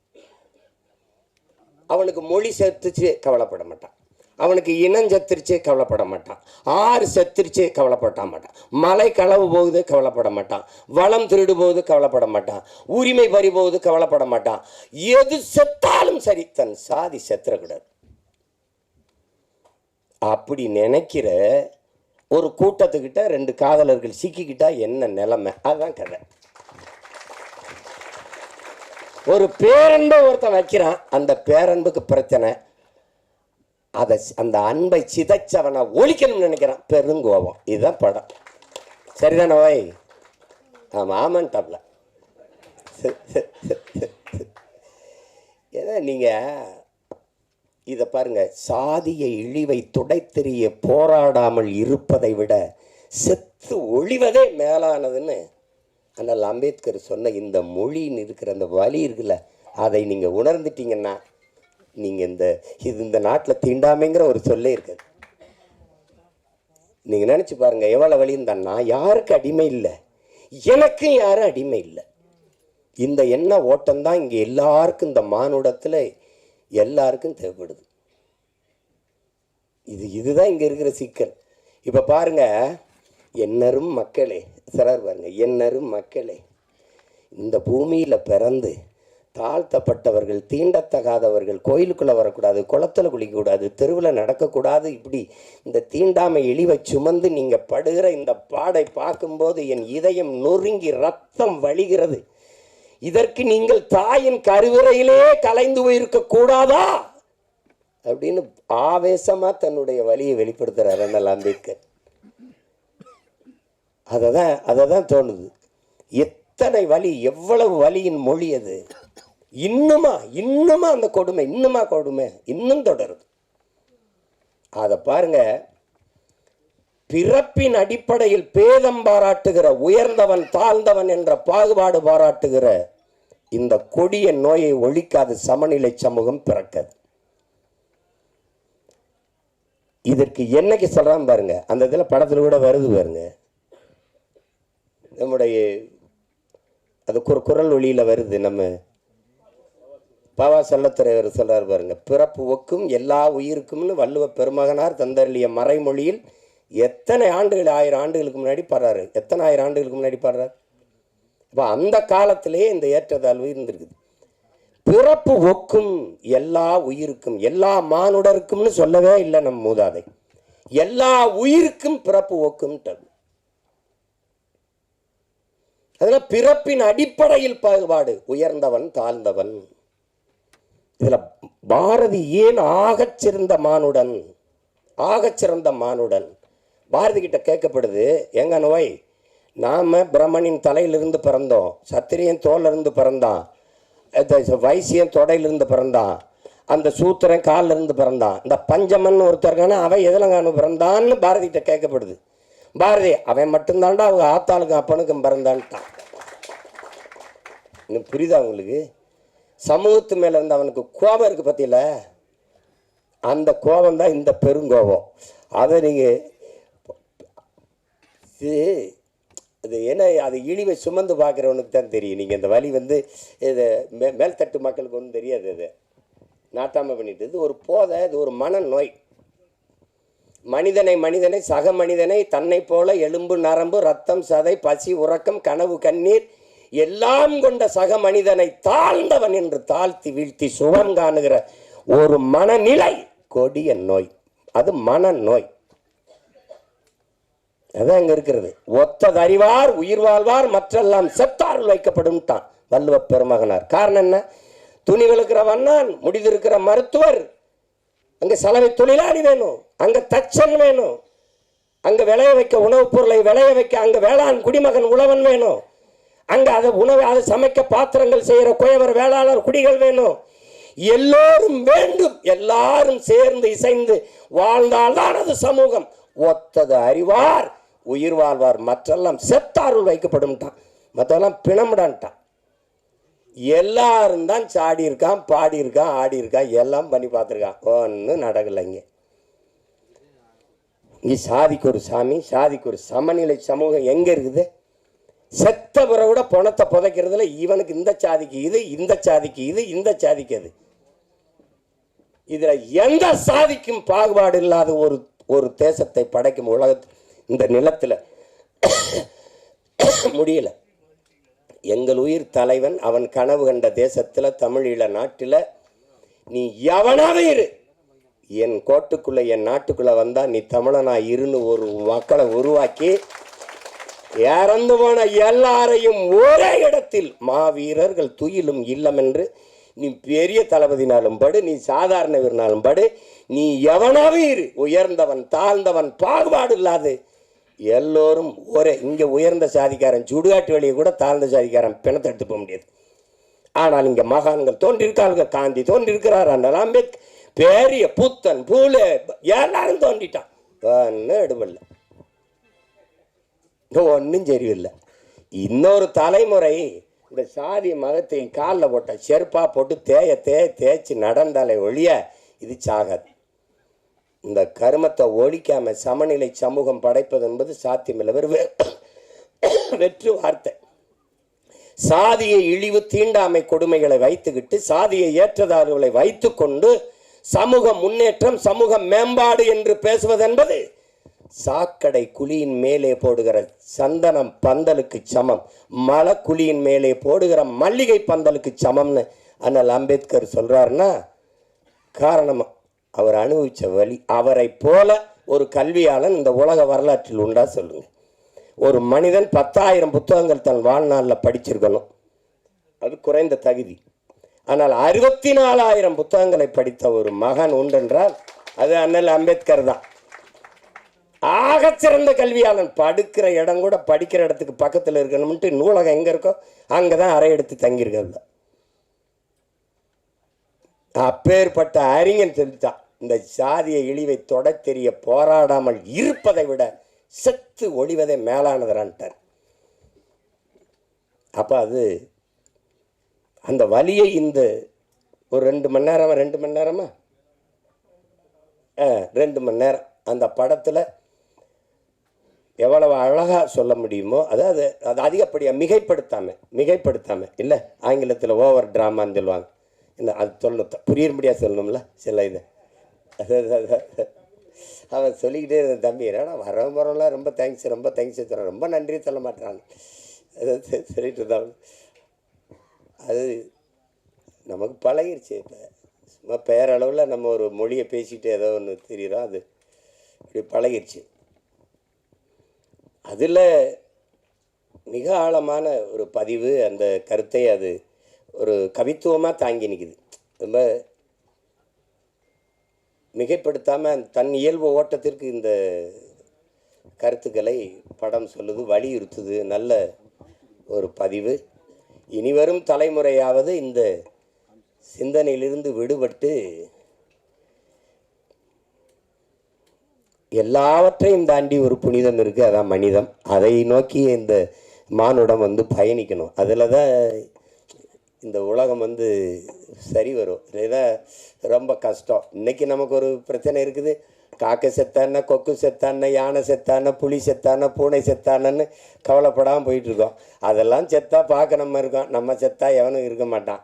அவனுக்கு மொழி செத்துச்சு கவலைப்பட மாட்டான், அவனுக்கு இனம் செத்துருச்சு கவலைப்பட மாட்டான், ஆறு செத்துருச்சு கவலைப்பட மாட்டான், மலை களவு போகுது கவலைப்பட மாட்டான், வளம் திருடு போகுது கவலைப்பட மாட்டான், உரிமை பறி போகுது கவலைப்பட மாட்டான். எது செத்தாலும் சரி, தன் சாதி செத்துறக்கூடாது அப்படி நினைக்கிற ஒரு கூட்டத்துக்கிட்ட 2 காதலர்கள் சிக்கிக்கிட்டா என்ன நிலைமை? அதுதான் கதை. ஒரு பேரன்பை ஒருத்தன் வைக்கிறான், அந்த பேரன்புக்கு பிரச்சனை, அந்த அன்பை சிதைச்சவனை ஒழிக்கணும்னு நினைக்கிறான், பெருங்கோபம். இதுதான் படம். சரிதானே ஓய்? ஆமாம் ஆமான்ட்டாப்ல. ஏன்னா நீங்கள் இதை பாருங்க, சாதிய இழிவை துடைத்தெறிய போராடாமல் இருப்பதை விட செத்து ஒழிவதே மேலானதுன்னு ஆனால் அம்பேத்கர் சொன்ன இந்த மொழின்னு இருக்கிற அந்த வலி இருக்குல்ல, அதை நீங்கள் உணர்ந்துட்டீங்கன்னா நீங்கள் இந்த நாட்டில் தீண்டாமைங்கிற ஒரு சொல்லே இருக்காது. நீங்கள் நினச்சி பாருங்கள் எவ்வளோ வலின்னு தான்னா, யாருக்கு அடிமை இல்லை, எனக்கும் யாரும் அடிமை இல்லை. இந்த எண்ண ஓட்டம்தான் இங்கே எல்லாருக்கும், இந்த மானுடத்தில் எல்லாருக்கும் தேவைப்படுது. இதுதான் இங்கே இருக்கிற சிக்கல். இப்போ பாருங்க, என்னரும் மக்களே சிலர் பாருங்க, என்னரும் மக்களே, இந்த பூமியில் பிறந்து தாழ்த்தப்பட்டவர்கள், தீண்டத்தகாதவர்கள் கோயிலுக்குள்ளே வரக்கூடாது, குளத்தில் குளிக்கக்கூடாது, தெருவில் நடக்கக்கூடாது, இப்படி இந்த தீண்டாமை இழிவை சுமந்து நீங்கள் படுகிற இந்த பாடை பார்க்கும்போது என் இதயம் நொறுங்கி ரத்தம் வழிகிறது. இதற்கு நீங்கள் தாயின் கருவறையிலே கலைந்து போயிருக்க கூடாதா அப்படின்னு ஆவேசமா தன்னுடைய வலியை வெளிப்படுத்துறார் அண்ணல் அம்பேத்கர். அததான் தோணுது. எத்தனை வலி, எவ்வளவு வலியின் மொழி அது. இன்னுமா அந்த கொடுமை, இன்னும் தொடருது. அதை பாருங்க, பிறப்பின் அடிப்படையில் பேதம் பாராட்டுகிற, உயர்ந்தவன் தாழ்ந்தவன் என்ற பாகுபாடு பாராட்டுகிற இந்த கொடிய நோயை ஒழிக்காது சமநிலை சமூகம் பிறக்காது. இதற்கு என்னைக்கு சொல்றான் பாருங்க, அந்த இதில் படத்தில் கூட வருது பாருங்க, நம்முடைய அது குரல் ஒளியில வருது. நம்ம பாவா செல்லத்துறைவர் சொல்றாரு பாருங்க, பிறப்பு ஒக்கும் எல்லா உயிருக்கும்னு வள்ளுவ பெருமகனார் தந்தருளிய மறைமொழியில் எத்தனை ஆண்டுகள், 1000 ஆண்டுகளுக்கு முன்னாடி பாடுறாரு, எத்தனை 1000 ஆண்டுகளுக்கு முன்னாடி பாடுறாரு. இப்போ அந்த காலத்திலேயே இந்த ஏற்றத்தாழ்வு இருந்திருக்குது. பிறப்பு ஒக்கும் எல்லா உயிருக்கும், எல்லா மானுடருக்கும்னு சொல்லவே இல்லை நம் மூதாதை, எல்லா உயிருக்கும் பிறப்பு ஒக்கும்ன்றது. அதுல பிறப்பின் அடிப்படையில் பாகுபாடு, உயர்ந்தவன் தாழ்ந்தவன். இதுல பாரதி ஏன் ஆகச்சிறந்த மானுடன் பாரதி கிட்ட கேட்கப்படுது, எங்க நோய், நாம பிரம்மனின் தலையிலிருந்து பிறந்தோம், சத்திரியன் தோலிருந்து பிறந்தான், வைசியன் தொடையிலிருந்து பிறந்தான், அந்த சூத்திரன் காலில் இருந்து பிறந்தான், இந்த பஞ்சமன் ஒருத்தருக்கான அவன் எதில் பிறந்தான்னு பாரதி கிட்ட கேட்கப்படுது. பாரதி அவன் மட்டும்தான்டா அவங்க ஆத்தாளுக்கும் அப்பனுக்கும் பிறந்தான்ட்டான். இன்னும் புரியுதா உங்களுக்கு? சமூகத்து மேல இருந்து அவனுக்கு கோபம் இருக்கு பத்தியில, அந்த கோபம் தான் இந்த பெருங்கோபம். அதை நீங்க இது என்ன, அது இழிவை சுமந்து பார்க்குறவனுக்கு தான் தெரியும். நீங்கள் இந்த வலி இது மேல்தட்டு மக்களுக்கு ஒன்றும் தெரியாது. அது நாட்டாமை பண்ணிட்டு, இது ஒரு போதை, இது ஒரு மனநோய். மனிதனை சக மனிதனை தன்னை போல எலும்பு நரம்பு ரத்தம் சதை பசி உறக்கம் கனவு கண்ணீர் எல்லாம் கொண்ட சக மனிதனை தாழ்ந்தவன் என்று தாழ்த்தி வீழ்த்தி சுகம் காணுகிற ஒரு மனநிலை கொடிய நோய். அது மனநோய். அதான் அங்க இருக்கிறது. ஒத்ததறிவார் உயிர் வாழ்வார் மற்றெல்லாம் செத்தார் வைக்கப்படும் தான் வள்ளுவ பெருமகனார். காரணம் என்ன? துணி விழுக்கிற வண்ணான், முடிதிருக்கிற மருத்துவர், அங்க சலவை தொழிலாளி வேணும், அங்க தச்சன் வேணும், அங்கே விளைய வைக்க உணவுப் பொருளை விளைய வைக்க அங்கே வேளாண் குடிமகன் உழவன் வேணும். அங்கே அதை அதை சமைக்க பாத்திரங்கள் செய்கிற குயவர் வேளாளர் குடிகள் வேணும். எல்லோரும் வேண்டும். எல்லாரும் சேர்ந்து இசைந்து வாழ்ந்தால்தான் அது சமூகம். ஒத்தது அறிவார் உயிர் வாழ்வார், மற்றெல்லாம் செத்தாருள் வைக்கப்படும்ட்டான், மற்றெல்லாம் பிணமிடான்ட்டான். எல்லாரும் தான் சாடி இருக்கான், பாடி இருக்கான், ஆடி இருக்கான், எல்லாம் பண்ணி பார்த்துருக்கான். ஒன்றும் நடக்கலைங்க. இங்கே சாதிக்கு ஒரு சாமி, சாதிக்கு ஒரு சமநிலை சமூகம் எங்கே இருக்குது? செத்த பிறவிட பணத்தை புதைக்கிறதுல இவனுக்கு இந்த சாதிக்கு இது, இந்த சாதிக்கு இது, இந்த சாதிக்கு அது. இதில் எந்த சாதிக்கும் பாகுபாடு இல்லாத ஒரு தேசத்தை படைக்கும் உலகத்தில் இந்த நிலத்தில் முடியல. எங்கள் உயிர் தலைவன் அவன் கனவு கண்ட தேசத்தில் தமிழீழ நாட்டில் நீ எவனாவே இரு, என் கோட்டுக்குள்ளே என் நாட்டுக்குள்ளே வந்தால் நீ தமிழனா இருன்னு ஒரு மக்களை உருவாக்கி இறந்து போன எல்லாரையும் ஒரே இடத்தில் மாவீரர்கள் துயிலும் இல்லம் என்று நீ பெரிய தளபதினாலும் படு, நீ சாதாரண வீரனாலும் படு, நீ எவனாவே இரு, உயர்ந்தவன் தாழ்ந்தவன் பாகுபாடு இல்லாது எல்லோரும் ஒரே. இங்கே உயர்ந்த சாதிக்காரன் சுடுகாட்டு வெளியே கூட தாழ்ந்த சாதிக்காரன் பிணத்தை எடுத்து போக முடியாது. ஆனால் இங்கே மகான்கள் தோன்றிருக்கார்கள். காந்தி தோன்றிருக்கிறார், அண்ணல் அம்பேத்கர், பெரிய புத்தன் பூலே எல்லாரும் தோன்றிட்டான். ஒன்றும் எடுபடல, ஒன்றும் சரியில்லை. இன்னொரு தலைமுறை இந்த சாதி மதத்தை காலில் போட்ட செருப்பா போட்டு தேய்ச்சி நடந்தாலே ஒழிய இது சாகாது. இந்த கருமத்தை ஒழிக்காம சமநிலை சமூகம் படைப்பது என்பது சாத்தியமில்லை. வெற்று வார்த்தை. சாதியை இழிவு தீண்டாமை கொடுமைகளை வைத்துக்கிட்டு சாதியை ஏற்றதார்களை வைத்து கொண்டு சமூக முன்னேற்றம் சமூக மேம்பாடு என்று பேசுவது என்பது சாக்கடை குழியின் மேலே போடுகிற சந்தனம் பந்தலுக்கு சமம், மலை குழியின் மேலே போடுகிற மல்லிகை பந்தலுக்கு சமம்னு அண்ணல் அம்பேத்கர் சொல்றாருன்னா காரணம் அவர் அனுபவிச்ச வழி. அவரை போல ஒரு கல்வியாளன் இந்த உலக வரலாற்றில் உண்டா சொல்லுங்க? ஒரு மனிதன் 10,000 புத்தகங்கள் தன் வாழ்நாளில் படிச்சிருக்கணும், அது குறைந்த தகுதி. ஆனால் 64,000 புத்தகங்களை படித்த ஒரு மகன் உண்டென்றால் அது அண்ணல் அம்பேத்கர் தான். ஆகச்சிறந்த கல்வியாளன். படுக்கிற இடம் கூட படிக்கிற இடத்துக்கு பக்கத்தில் இருக்கணும்ட்டு நூலகம் எங்கே இருக்கோ அங்கே தான் அறை எடுத்து தங்கியிருக்க. அப்பேற்பட்ட அறிஞன் சொல்லித்தான், இந்த சாதிய இழிவை தொட தெரிய போராடாமல் இருப்பதை விட செத்து ஒழிவதை மேலானதுறான்ட்டார். அப்போ அது அந்த வலியை இந்த ஒரு 2 மணி நேரமா 2 மணி நேரமா 2 மணி நேரம் அந்த படத்தில் எவ்வளவு அழகாக சொல்ல முடியுமோ, அதாவது அது அதிகப்படியாக மிகைப்படுத்தாமல் இல்லை, ஆங்கிலத்தில் ஓவர் ட்ராமான்னு சொல்லுவாங்க. இல்லை, அது சொல்லணும், புரியும்படியாக சொல்லணும்ல சில இது. அவன் சொல்லிக்கிட்டே இருந்த தம்பி ஏன்னா வரவரெல்லாம் ரொம்ப தேங்க்ஸ் தரேன், ரொம்ப நன்றி சொல்ல மாட்டான் சொல்லிட்டு இருந்தாங்க. அது நமக்கு பழகிருச்சு. இப்போ சும்மா பேரளவில் நம்ம ஒரு மொழியை பேசிட்டு ஏதோ ஒன்று தெரியுறோம், அது இப்படி பழகிருச்சு. அதில் மிக ஆழமான ஒரு பதிவு, அந்த கருத்தை அது ஒரு கவித்துவமாக தாங்கி நிற்குது. ரொம்ப மிகைப்படுத்தாமல் தன் இயல்பு ஓட்டத்திற்கு இந்த கருத்துக்களை படம் சொல்லுது, வலியுறுத்துது. நல்ல ஒரு பதிவு. இனிவரும் தலைமுறையாவது இந்த சிந்தனையிலிருந்து விடுபட்டு எல்லாவற்றையும் தாண்டி ஒரு புனிதம் இருக்குது, அதான் மனிதம். அதை நோக்கி இந்த மானுடம் பயணிக்கணும். அதில் தான் இந்த உலகம் சரி வரும். இதுதான் ரொம்ப கஷ்டம். இன்றைக்கி நமக்கு ஒரு பிரச்சனை இருக்குது. காக்கை செத்தான, கொக்கு செத்தான, யானை செத்தான, புலி செத்தான, பூனை செத்தானன்னு கவலைப்படாமல் போயிட்டுருக்கோம். அதெல்லாம் செத்தா பார்க்க நம்ம இருக்கோம், நம்ம செத்தா எவனும் இருக்க மாட்டான்.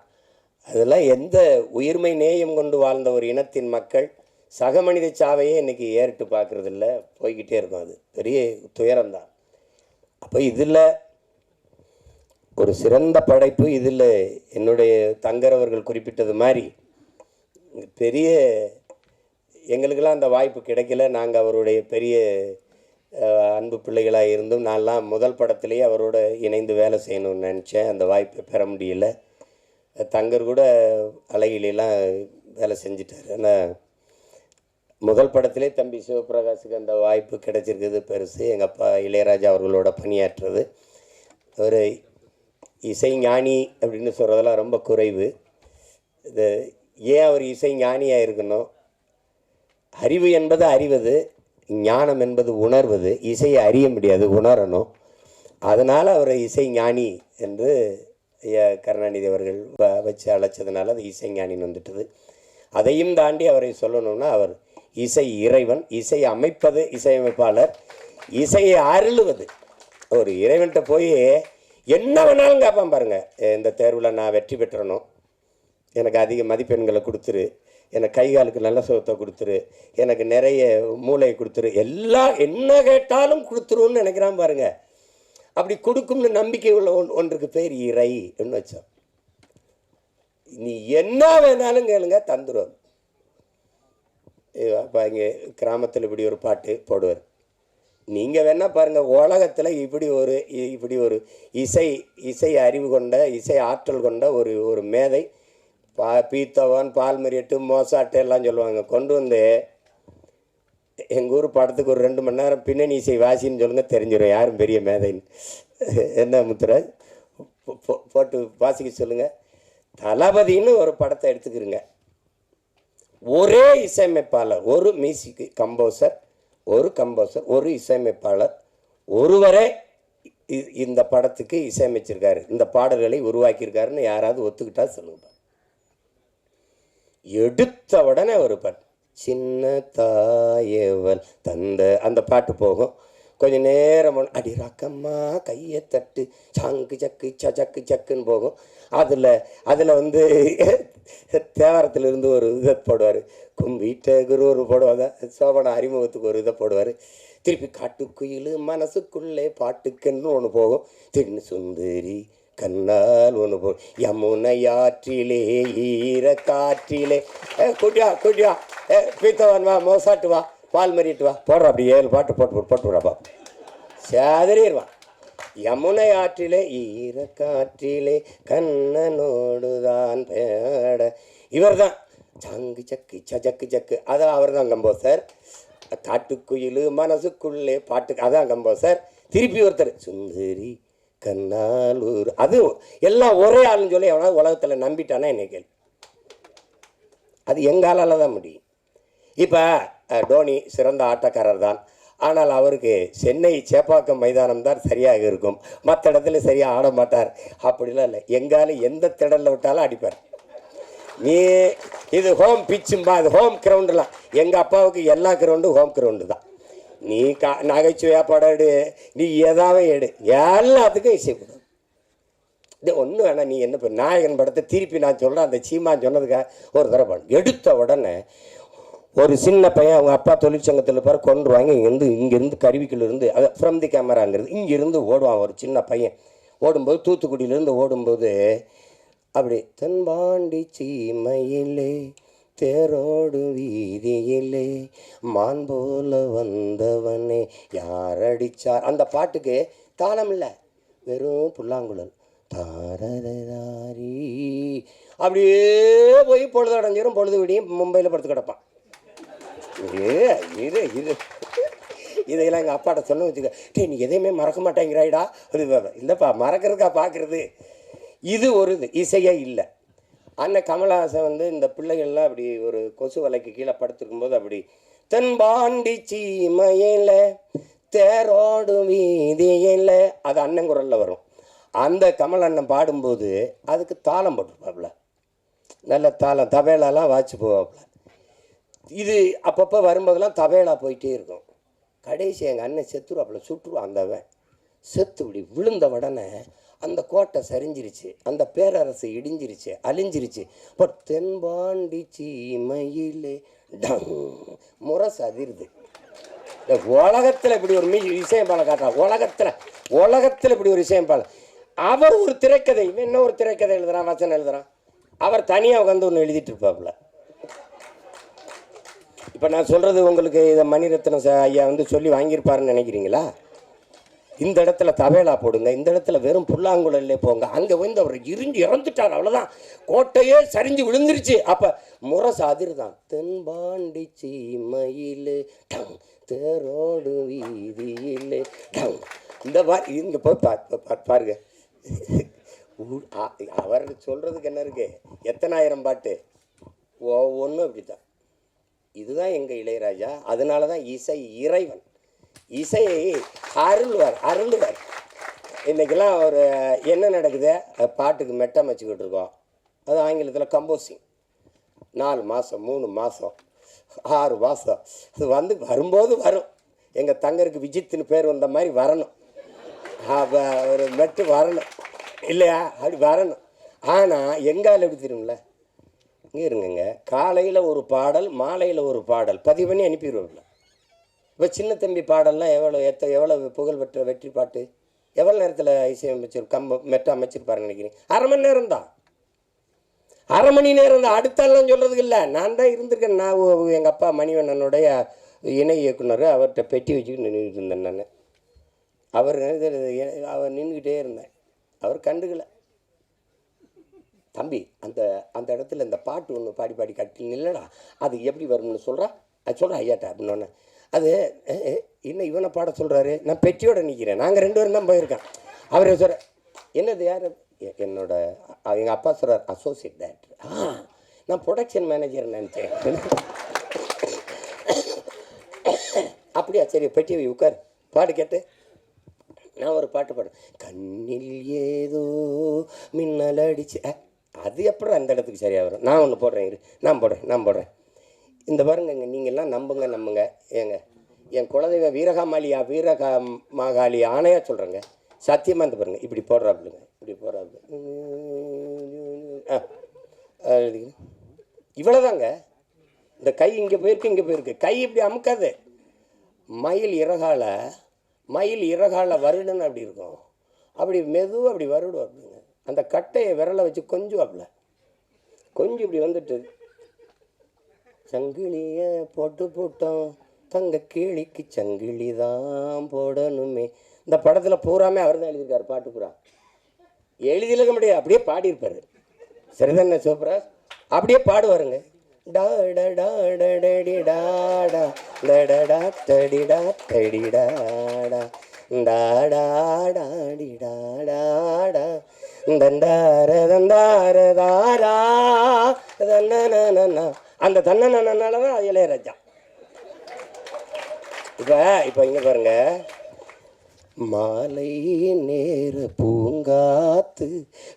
அதெல்லாம் எந்த உயிர்மை நேயம் கொண்டு வாழ்ந்த ஒரு இனத்தின் மக்கள் சக மனித சாவையே இன்றைக்கி ஏறிட்டு பார்க்குறதில்ல, போய்கிட்டே இருக்கும். அது பெரிய துயரம்தான். அப்போ இதில் ஒரு சிறந்த படைப்பு. இதில் என்னுடைய தங்கரவர்கள் குறிப்பிட்டது மாதிரி பெரிய எங்களுக்கெல்லாம் அந்த வாய்ப்பு கிடைக்கல. நாங்கள் அவருடைய பெரிய அன்பு பிள்ளைகளாக இருந்தும் நான்லாம் முதல் படத்துலேயே அவரோட இணைந்து வேலை செய்யணும்னு நினச்சேன். அந்த வாய்ப்பை பெற முடியல. தங்கர் கூட அழகிலாம் வேலை செஞ்சிட்டார். ஆனால் முதல் படத்திலே தம்பி சிவபிரகாஷுக்கு அந்த வாய்ப்பு கிடைச்சிருக்குது பெருசு. எங்கள் அப்பா இளையராஜா அவர்களோட பணியாற்றுறது. ஒரு இசை ஞானி அப்படின்னு சொல்கிறதெல்லாம் ரொம்ப குறைவு. இது ஏன் அவர் இசை ஞானியாக இருக்கணும்? அறிவு என்பது அறிவது, ஞானம் என்பது உணர்வது. இசையை அறிய முடியாது, உணரணும். அதனால் அவர் இசை ஞானி என்று ஐயா கருணாநிதி அவர்கள் வச்சு அழைச்சதுனால அது இசை ஞானின்னு வந்துட்டது. அதையும் தாண்டி அவரை சொல்லணும்னா அவர் இசை இறைவன், இசை அமைப்பது இசையமைப்பாளர், இசையை அருளுவது. ஒரு இறைவன்கிட்ட போய் என்ன வேணாலும் கேட்பான் பாருங்கள். இந்த தேர்வில் நான் வெற்றி பெற்றணும், எனக்கு அதிக மதிப்பெண்களை கொடுத்துரு, எனக்கு கை காலுக்கு நல்ல சுகத்தை கொடுத்துரு, எனக்கு நிறைய மூளையை கொடுத்துரு, எல்லாம் என்ன கேட்டாலும் கொடுத்துருன்னு நினைக்கிறான் பாருங்க. அப்படி கொடுக்கும்னு நம்பிக்கை உள்ள ஒன்றுக்கு பேர் இறை என்று வச்சோம். நீ என்ன வேணாலும் கேளுங்க, தந்துடும். அப்போ இங்கே கிராமத்தில் இப்படி ஒரு பாட்டு போடுவார். நீங்கள் வேணா பாருங்கள், உலகத்தில் இப்படி ஒரு இசை அறிவு கொண்ட, இசை ஆற்றல் கொண்ட ஒரு மேதை, பீத்தவன், பால்மரியட்டு, மோசாட்டு எல்லாம் சொல்லுவாங்க. கொண்டு வந்து எங்கள் ஊர் படத்துக்கு ஒரு 2 மணி நேரம் பின்னணி இசை வாசின்னு சொல்லுங்கள், தெரிஞ்சிடும் யாரும் பெரிய மேதைன்னு. என்ன முத்துராஜ் போட்டு வாசிக்க சொல்லுங்கள். தளபதின்னு ஒரு படத்தை எடுத்துக்கிறங்க. ஒரே இசையமைப்பாளர், ஒரு மியூசிக் கம்போசர், ஒரு இசையமைப்பாளர் ஒருவரே இந்த படத்துக்கு இசையமைச்சிருக்காரு, இந்த பாடல்களை உருவாக்கியிருக்காருன்னு யாராவது ஒத்துக்கிட்டா சொல்லுங்க. எடுத்த உடனே ஒரு பாட்டு, சின்ன தாயவள் தந்த அந்த பாட்டு போகும். கொஞ்சம் நேரம் அடி ரக்கம்மா கையை தட்டு சாங்கு சக்கு சக்கு சக்குன்னு போகும். அதில் வந்து தேவாரத்திலிருந்து ஒரு இதை போடுவார், கும்பிட்ட குரு ஒரு போடுவாங்க, சோபன அறிமுகத்துக்கு ஒரு இதை போடுவார். திருப்பி காட்டுக்குயில் மனசுக்குள்ளே பாட்டுக்குன்னு ஒன்று போகும். தின்னு சுந்தரி கண்ணால் ஒன்று போ, யமுனையாற்றிலே ஈர காற்றிலே, குட்டியா பீத்தவன் வா, மோசாட்டு வா, பால் மறிட்டு வா, போடுறா. அப்படி 7 பாட்டு போட்டு விடாப்பா, சேதறிடுவான். யமுனை ஆற்றிலே ஈர காற்றிலே கண்ணனோடுதான் பேட. இவர் தான் சங்கு சக்கு சக்கு சக்கு, அதான் அவர் தான் கம்போசர். காட்டுக்குயில் மனசுக்குள்ளே பாட்டுக்கு அதான் கம்போசர். திருப்பி ஒருத்தர் சுந்தரி கண்ணாலூர், அது எல்லாம் ஒரே ஆளுன்னு சொல்லி எவனாவது உலகத்தில் நம்பிட்டானா என்ன கேள்வி? அது எங்காலால் தான் முடியும். இப்போ டோனி சிறந்த ஆட்டக்காரர் தான், ஆனால் அவருக்கு சென்னை சேப்பாக்கம் மைதானம் தான் சரியாக இருக்கும், மற்ற இடத்துல சரியாக ஆட மாட்டார். அப்படிலாம் இல்லை, எங்காலும் எந்த திடலில் விட்டாலும் அடிப்பார். நீ இது ஹோம் பிச்சும்பா, அது ஹோம் கிரவுண்டுலாம். எங்கள் அப்பாவுக்கு எல்லா கிரவுண்டும் ஹோம் கிரவுண்டு தான். நீ நகைச்சுவையாக படம் எடு, நீ எதாவது எடு, எல்லாத்துக்கும் இசைப்படும். இது ஒன்றும் வேணாம். நீ என்ன நாயகன் படத்தை திருப்பி நான் சொல்கிறேன், அந்த சீமான் சொன்னதுக்காக ஒரு தடவை பண்ணு. எடுத்த உடனே ஒரு சின்ன பையன் அவங்க அப்பா தொழிற்சங்கத்தில் பாரு கொண்டுருவாங்க. இங்கேருந்து கருவிக்குள்ளேருந்து, அது ஃப்ரம் தி கேமராங்கிறது, இங்கேருந்து ஓடுவான் ஒரு சின்ன பையன். ஓடும்போது தூத்துக்குடியிலேருந்து ஓடும்போது அப்படி தென்பாண்டி சீமையிலே தேரோடு வீதியிலே மான் போல வந்தவனே யாரடிச்சார். அந்த பாட்டுக்கு தாளம் இல்லை, வெறும் புல்லாங்குழல். தாரதாரி அப்படியே போய் பொழுது அடைஞ்சிடும். பொழுது விடியும் மும்பையில் படுத்து கிடப்பான். இதையெல்லாம் எங்கள் அப்பாட்ட சொன்ன வச்சுக்க, டே நீ எதையுமே மறக்க மாட்டேங்கிறாயிடா. அது இல்லைப்பா, மறக்கிறதுக்கா பார்க்குறது. இது ஒரு இசையே இல்லை. அண்ணன் கமலஹாசன் வந்து இந்த பிள்ளைகள்லாம் அப்படி ஒரு கொசு வலைக்கு கீழே படுத்துருக்கும்போது அப்படி தென்பாண்டி சீமையில் தேரோடு வீதியில், அது அண்ணன் குரலில் வரும். அந்த கமல் அண்ணன் பாடும்போது அதுக்கு தாளம் போட்டிருப்பாப்புல, நல்ல தாளம், தபேலாலாம் வாட்சி போவாப்புல. இது அப்பப்போ வரும்போதெல்லாம் தபேலா போயிட்டே இருக்கும். கடைசி எங்கள் அண்ணன் செத்துருவாப்புல, சுற்றுவான். அந்தவன் செத்து இப்படி விழுந்த உடனே அந்த கோட்டை சரிஞ்சிருச்சு, அந்த பேரரசு இடிஞ்சிருச்சு, அழிஞ்சிருச்சு. இப்போ தென்பாண்டி சீமையிலே டங் முரசு அதிருது. இந்த உலகத்தில் இப்படி ஒரு இசையமைப்பாளர் காட்டுறான். உலகத்தில் இப்படி ஒரு இசையமைப்பாளர். அவர் ஒரு திரைக்கதை, என்ன ஒரு திரைக்கதை எழுதுறான், வசனம் எழுதுறான். அவர் தனியாக உட்காந்து ஒன்று எழுதிட்டு இருப்பாப்புல. இப்போ நான் சொல்கிறது உங்களுக்கு இதை மணிரத்னம் ஐயா வந்து சொல்லி வாங்கியிருப்பாருன்னு நினைக்கிறீங்களா? இந்த இடத்துல தவேலா போடுங்க, இந்த இடத்துல வெறும் புல்லாங்குழல்லே போங்க, அங்கே வந்து அவர் இறந்துட்டார், அவ்வளோதான், கோட்டையே சரிஞ்சு விழுந்துருச்சு. அப்போ முரசு அதிர்தான், தென்பாண்டி சீமையிலே டம் தேரோடு வீதியிலே டம். இந்த மாதிரி இங்கே போய் பாருங்க. அவர் சொல்கிறதுக்கு என்ன இருக்கு, எத்தனாயிரம் பாட்டு ஒவ்வொன்றும் அப்படி தான். இதுதான் எங்கள் இளையராஜா. அதனால தான் இசை இறைவன், இசையை அருள்வார். இன்றைக்கெல்லாம் ஒரு என்ன நடக்குது, பாட்டுக்கு மெட்டமைச்சிக்கிட்டு இருக்கோம். அது ஆங்கிலத்தில் கம்போசிங். 4 மாதம் 3 மாதம் 6 மாதம் அது வந்து வரும்போது வரும். எங்கள் தங்கருக்கு விஜித்துன்னு பேர் வந்த மாதிரி வரணும், ஒரு மெட்டு வரணும் இல்லையா, அப்படி வரணும். ஆனால் எங்கால் எப்படி தெரியும்ல, இங்கே இருங்க, காலையில் ஒரு பாடல் மாலையில் ஒரு பாடல் பதிவு பண்ணி அனுப்பிடுவோம்ல. இப்போ சின்ன தம்பி பாடல்லாம் எவ்வளோ புகழ் பெற்ற வெற்றி பாட்டு, எவ்வளோ நேரத்தில் இசையமைச்சு மெட்ட அமைச்சிருப்பாருன்னு நினைக்கிறீங்க? அரை மணி நேரம் தான், அரை மணி நேரம் தான். அடுத்தாலாம் சொல்கிறதுக்கு இல்லை, நான் தான் இருந்திருக்கேன். நான் எங்கள் அப்பா மணிவண்ணனுடைய இணை இயக்குனர், அவர்கிட்ட பெட்டி வச்சுக்கிட்டு நின்றுட்டு இருந்தேன் நான். அவர் நின்றுக்கிட்டே இருந்தேன், அவர் கண்டுக்கலை. தம்பி அந்த இடத்துல இந்த பாட்டு ஒன்று பாடி கட்டி நில்லடா, அது எப்படி வரும்னு சொல்கிறா, அது சொல்கிறா ஐயாட்டா அப்படின்னோடனே, அது இன்னும் இவனை பாட சொல்கிறாரு, நான் பெட்டியோட நிற்கிறேன், நாங்கள் 2 பேரும் தான் போயிருக்கேன். அவர் சொல்கிற என்னது யார், என்னோட எங்கள் அப்பா சொல்கிறார் அசோசியேட் டைரக்டர். நான் ப்ரொடக்ஷன் மேனேஜர் நினச்சேன். அப்படியா, சரி பெட்டி உட்கார் பாடு கேட்டு. நான் ஒரு பாட்டு பாடுறேன், கண்ணில் ஏதோ மின்னல் அடிச்சு, அது எப்பறம் அந்த இடத்துக்கு சரியாக வரும். நான் ஒன்று போடுறேன், நான் போடுறேன். இந்த பாருங்க, நீங்கள்லாம் நம்புங்க ஏங்க, என் குலதெய்வ வீரமாகாளி ஆணையாக சொல்கிறேங்க, சத்தியமாக இந்த பாருங்க, இப்படி போடுறாப்புலுங்க, இவ்வளோதாங்க. இந்த கை இங்கே போயிருக்கு, கை இப்படி அமுக்காது. மயில் இறகால வருடுன்னு அப்படி இருக்கும், அப்படி மெதுவாக அப்படி வருடும் அப்படிங்க. அந்த கட்டையை விரலை வச்சு கொஞ்சம் இப்படி வந்துட்டு, சங்கிலியை போட்டோம் தங்க கேளிக்கு சங்கிலி தான் போடணுமே. இந்த படத்தில் பூராமே அவர் தான் எழுதியிருக்காரு, பாட்டு பூரா எழுதியிருக்க முடியாது, அப்படியே பாடியிருப்பார். சரிதானே சிவபிராஜ்? அப்படியே பாடுவாருங்க. அந்த தன்னனால தான் இளையராஜா. இப்போ இங்கே பாருங்க, மாலை நேர பூங்காத்து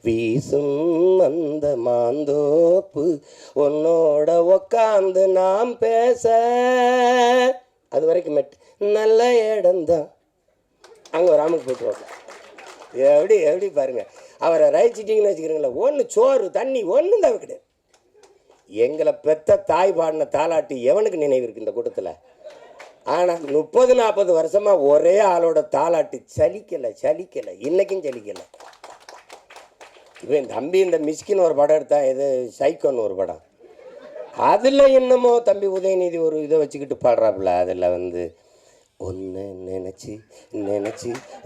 வீசும் அந்த மாந்தோப்பு உன்னோட உக்காந்து நாம் பேச, அது வரைக்கும் நல்ல இடம்தான். அங்கே ஒரு ஆமுக்கு போட்டுருவாங்க. எப்படி பாருங்க, அவரை ரசிச்சிட்டிங்கன்னு வச்சுக்கிறீங்களா, ஒன்று சோறு தண்ணி ஒன்றும் தான் கிடையாது. எங்களை பெத்த தாய் பாடின தாலாட்டு எவனுக்கு நினைவு இருக்குது இந்த கூட்டத்தில்? ஆனால் 30-40 வருஷமாக ஒரே ஆளோட தாலாட்டு சலிக்கலை, இன்னைக்கும் சலிக்கலை. இவன் தம்பி இந்த மிஸ்கின் ஒரு படம் எடுத்தா, இது சைக்கோன்னு ஒரு படம், அதில் என்னமோ தம்பி உதயநிதி ஒரு இதை வச்சுக்கிட்டு பாடுறாப்புல. அதில் வந்து ஒன்று நினச்சி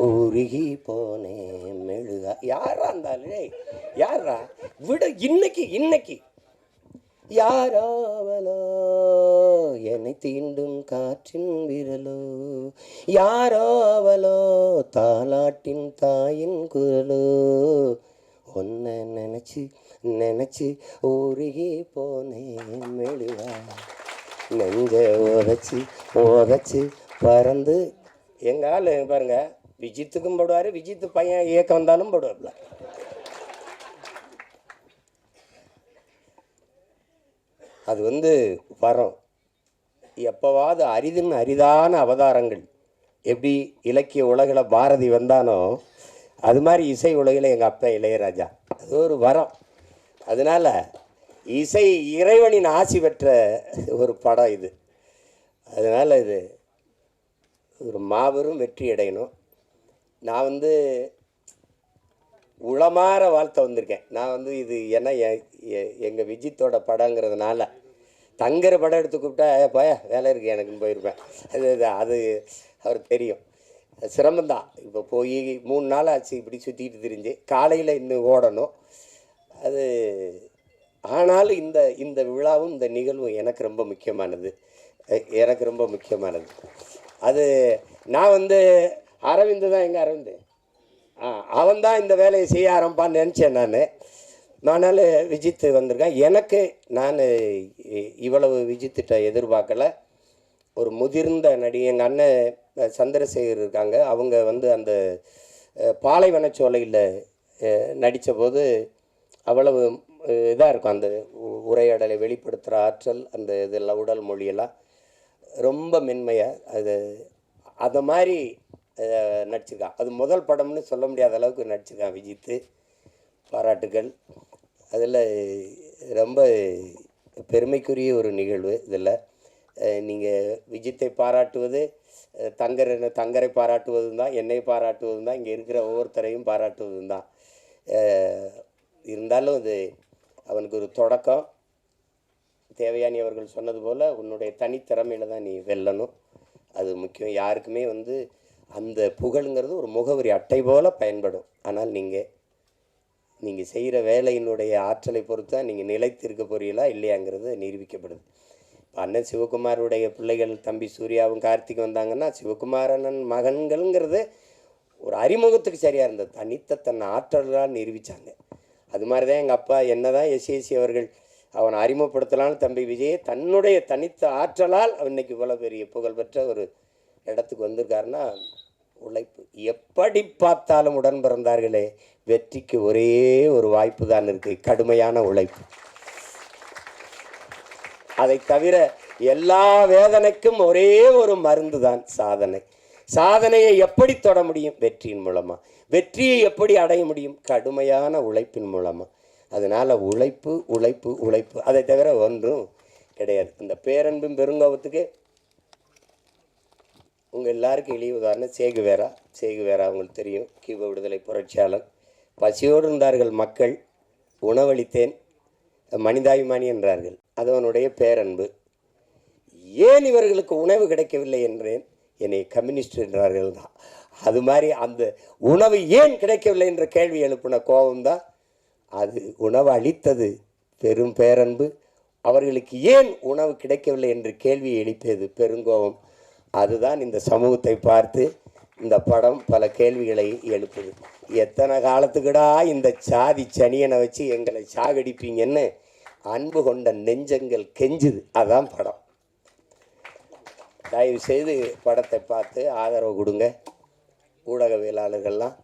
உருகி போனேன் மெழுகா. யாரா இருந்தாலே யாரா விட, இன்னைக்கு யாராவலோ என்னை தீண்டும் காற்றின் விரலோ, யாராவலோ தாலாட்டின் தாயின் குரலோ, ஒன்ன நினச்சி உருகி போனேன் மெழுகா, நெஞ்ச உதச்சி பறந்து. எங்கள் ஆள் பாருங்க, விஜித்துக்கும் போடுவார், விஜித்து பையன் இயக்கம் வந்தாலும் போடுவார்ல. அது வந்து வரும். எப்போவாது அரிதான அவதாரங்கள், எப்படி இலக்கிய உலகில் பாரதி வந்தானோ அது மாதிரி இசை உலகில் எங்கள் அப்பா இளையராஜா, அது ஒரு வரம். அதனால் இசை இறைவனின் ஆசி பெற்ற ஒரு படம் இது. அதனால் இது ஒரு மாபெரும் வெற்றி அடையணும். நான் வந்து உளமாற வாழ்த்த வந்திருக்கேன். நான் வந்து இது ஏன்னா எங்கள் விஜித்தோட படங்கிறதுனால, தங்கர படம் எடுத்து கூப்பிட்டா போய வேலை இருக்குது எனக்குன்னு போயிருப்பேன். அது அவர் தெரியும். சிரமந்தான். இப்போ போய் 3 நாள் ஆச்சு இப்படி சுற்றிட்டு திரிஞ்சு, காலையில் இன்னும் ஓடணும். அது ஆனாலும் இந்த இந்த விழாவும் இந்த நிகழ்வும் எனக்கு ரொம்ப முக்கியமானது. எனக்கு ரொம்ப முக்கியமானது. அது நான் வந்து அரவிந்து தான், எங்கே அரவிந்து? அவன் தான் இந்த வேலையை செய்ய ஆரம்பிப்பான்னு நினச்சேன் நான். ஆனாலும் விஜித் வந்திருக்கான். எனக்கு நான் இவ்வளவு விஜித்திட்ட எதிர்பார்க்கலை. ஒரு முதிர்ந்த நடி எங்கள் அண்ணன் சந்திரசேகர் இருக்காங்க. அவங்க வந்து அந்த பாலைவனச்சோலையில் நடித்த போது அவ்வளவு இதாக இருக்கும். அந்த உரையாடலை வெளிப்படுத்துகிற ஆற்றல், அந்த இதெல்லாம் உடல் மொழியெல்லாம் ரொம்ப மென்மையாக அதை மாதிரி நடிச்சிருக்கான். அது முதல் படம்னு சொல்ல முடியாத அளவுக்கு நடிச்சிருக்கான் விஜித்து. பாராட்டுகள். அதில் ரொம்ப பெருமைக்குரிய ஒரு நிகழ்வு. இதில் நீங்கள் விஜித்தை பாராட்டுவது தங்கரை பாராட்டுவதும் தான், என்னை பாராட்டுவதும் தான், இங்கே இருக்கிற ஒவ்வொருத்தரையும் பாராட்டுவதும் தான். இருந்தாலும் அது அவனுக்கு ஒரு தொடக்கம். தேவயானி அவர்கள் சொன்னது போல் உன்னுடைய தனித்திறமையில் தான் நீ வெல்லணும். அது முக்கியம். யாருக்குமே வந்து அந்த புகழுங்கிறது ஒரு முகவரி அட்டை போல் பயன்படும். ஆனால் நீங்கள் செய்கிற வேலையினுடைய ஆற்றலை பொறுத்து தான் நீங்கள் நிலைத்திருக்க போறீங்களா இல்லையாங்கிறது நிரூபிக்கப்படுது. இப்போ அண்ணன் சிவகுமாருடைய பிள்ளைகள் தம்பி சூர்யாவும் கார்த்திக் வந்தாங்கன்னா, சிவகுமாரன் மகன்கள்ங்கிறது ஒரு அறிமுகத்துக்கு சரியாக இருந்தது. தன் ஆற்றலால் நிரூபித்தாங்க. அது மாதிரி தான் எங்கள் அப்பா என்ன தான் எஸ்ஏசி அவர்கள் அவனை அறிமுகப்படுத்தலான்னு தம்பி விஜயை தன்னுடைய தனித்த ஆற்றலால் இன்னைக்கு இவ்வளோ பெரிய புகழ்பெற்ற ஒரு இடத்துக்கு வந்திருக்காருன்னா உழைப்பு. எப்படி பார்த்தாலும் உடன் பிறந்தார்களே, வெற்றிக்கு ஒரே ஒரு வாய்ப்பு தான் இருக்குது, கடுமையான உழைப்பு. அதை தவிர எல்லா வேதனைக்கும் ஒரே ஒரு மருந்து தான் சாதனை. சாதனையை எப்படி தொட முடியும்? வெற்றியின் மூலமாக. வெற்றியை எப்படி அடைய முடியும்? கடுமையான உழைப்பின் மூலமாக. அதனால் உழைப்பு உழைப்பு உழைப்பு, அதை தவிர ஒன்றும் கிடையாது. இந்த பேரன்பும் பெருங்கோபத்துக்கு உங்கள் எல்லாருக்கும் எளிய உதாரணம் சேகுவேரா. அவங்களுக்கு தெரியும், கியூபா விடுதலை புரட்சியாளன். பசியோடு இருந்தார்கள் மக்கள், உணவளித்தேன், மனிதாபிமானி என்றார்கள். அது அவனுடைய பேரன்பு. ஏன் இவர்களுக்கு உணவு கிடைக்கவில்லை என்றேன், என்னை கம்யூனிஸ்ட் என்றார்கள் தான். அது மாதிரி அந்த உணவு ஏன் கிடைக்கவில்லை என்ற கேள்வி எழுப்பின கோபம்தான். அது உணவு அளித்தது பெரும் பேரன்பு. அவர்களுக்கு ஏன் உணவு கிடைக்கவில்லை என்று கேள்வி எழுப்பியது பெருங்கோபம். அதுதான் இந்த சமூகத்தை பார்த்து இந்த படம் பல கேள்விகளை எழுப்புது. எத்தனை காலத்துக்குடா இந்த சாதி சனியனை வச்சு எங்களை சாகடிப்பீங்கன்னு அன்பு கொண்ட நெஞ்சங்கள் கெஞ்சுது. அதான் படம். தயவு செய்து படத்தை பார்த்து ஆதரவு கொடுங்க. ஊடகவியலாளர்கள்லாம்,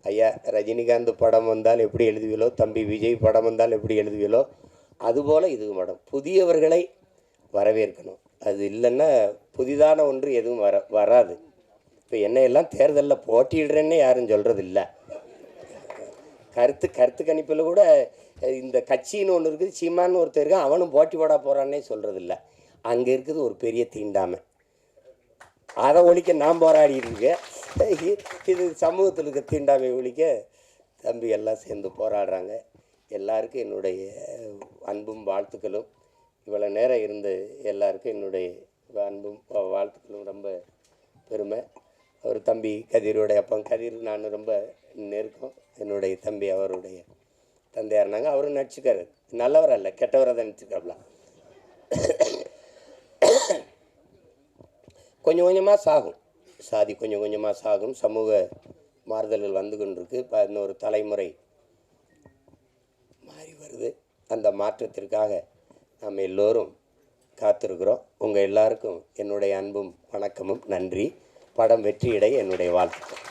ஐயா ரஜினிகாந்த் படம் வந்தால் எப்படி எழுதுவீங்களோ, தம்பி விஜய் படம் வந்தால் எப்படி எழுதுவீங்களோ, அதுபோல் இது படம் புதியவர்களை வரவேற்கணும். அது இல்லைன்னா புதிதான ஒன்று எதுவும் வராது. இப்போ என்னையெல்லாம் தேர்தலில் போட்டியிடுறேன்னே யாரும் சொல்கிறது இல்லை. கருத்து கணிப்பில் கூட இந்த கட்சின்னு ஒன்று இருக்குது, சீமான்னு ஒருத்தர் இருக்கான், அவனும் போட்டி போட போகிறான்னே சொல்கிறதில்ல. அங்கே இருக்குது ஒரு பெரிய தீண்டாமை. அதை ஒழிக்க நான் போராடிட்டு இருக்கேன். இது சமூகத்தில் இருக்க தீண்டாமை ஒழிக்க தம்பி எல்லாம் சேர்ந்து போராடுறாங்க. எல்லாருக்கும் என்னுடைய அன்பும் வாழ்த்துக்களும். இவ்வளோ நேரம் இருந்து எல்லாருக்கும் என்னுடைய அன்பும் வாழ்த்துக்களும். ரொம்ப பெருமை. அவர் தம்பி கதிரோடைய அப்பா கதிர் நான் ரொம்ப நெருக்கம். என்னுடைய தம்பி அவருடைய தந்தையார்னாங்க. அவரும் நடிச்சுக்காரு. நல்லவர் அல்ல, கெட்டவரை தான் நடிச்சுக்காப்ல. கொஞ்சம் கொஞ்சமாக சாகும், சாதி கொஞ்சம் கொஞ்சமாக சாகும். சமூக மாறுதல்கள் வந்து கொண்டிருக்கு. இப்போ இன்னொரு தலைமுறை மாறி வருது. அந்த மாற்றத்திற்காக நாம் எல்லோரும் காத்திருக்கிறோம். உங்கள் எல்லாருக்கும் என்னுடைய அன்பும் வணக்கமும். நன்றி. படம் வெற்றியடைய என்னுடைய வாழ்த்துக்கள்.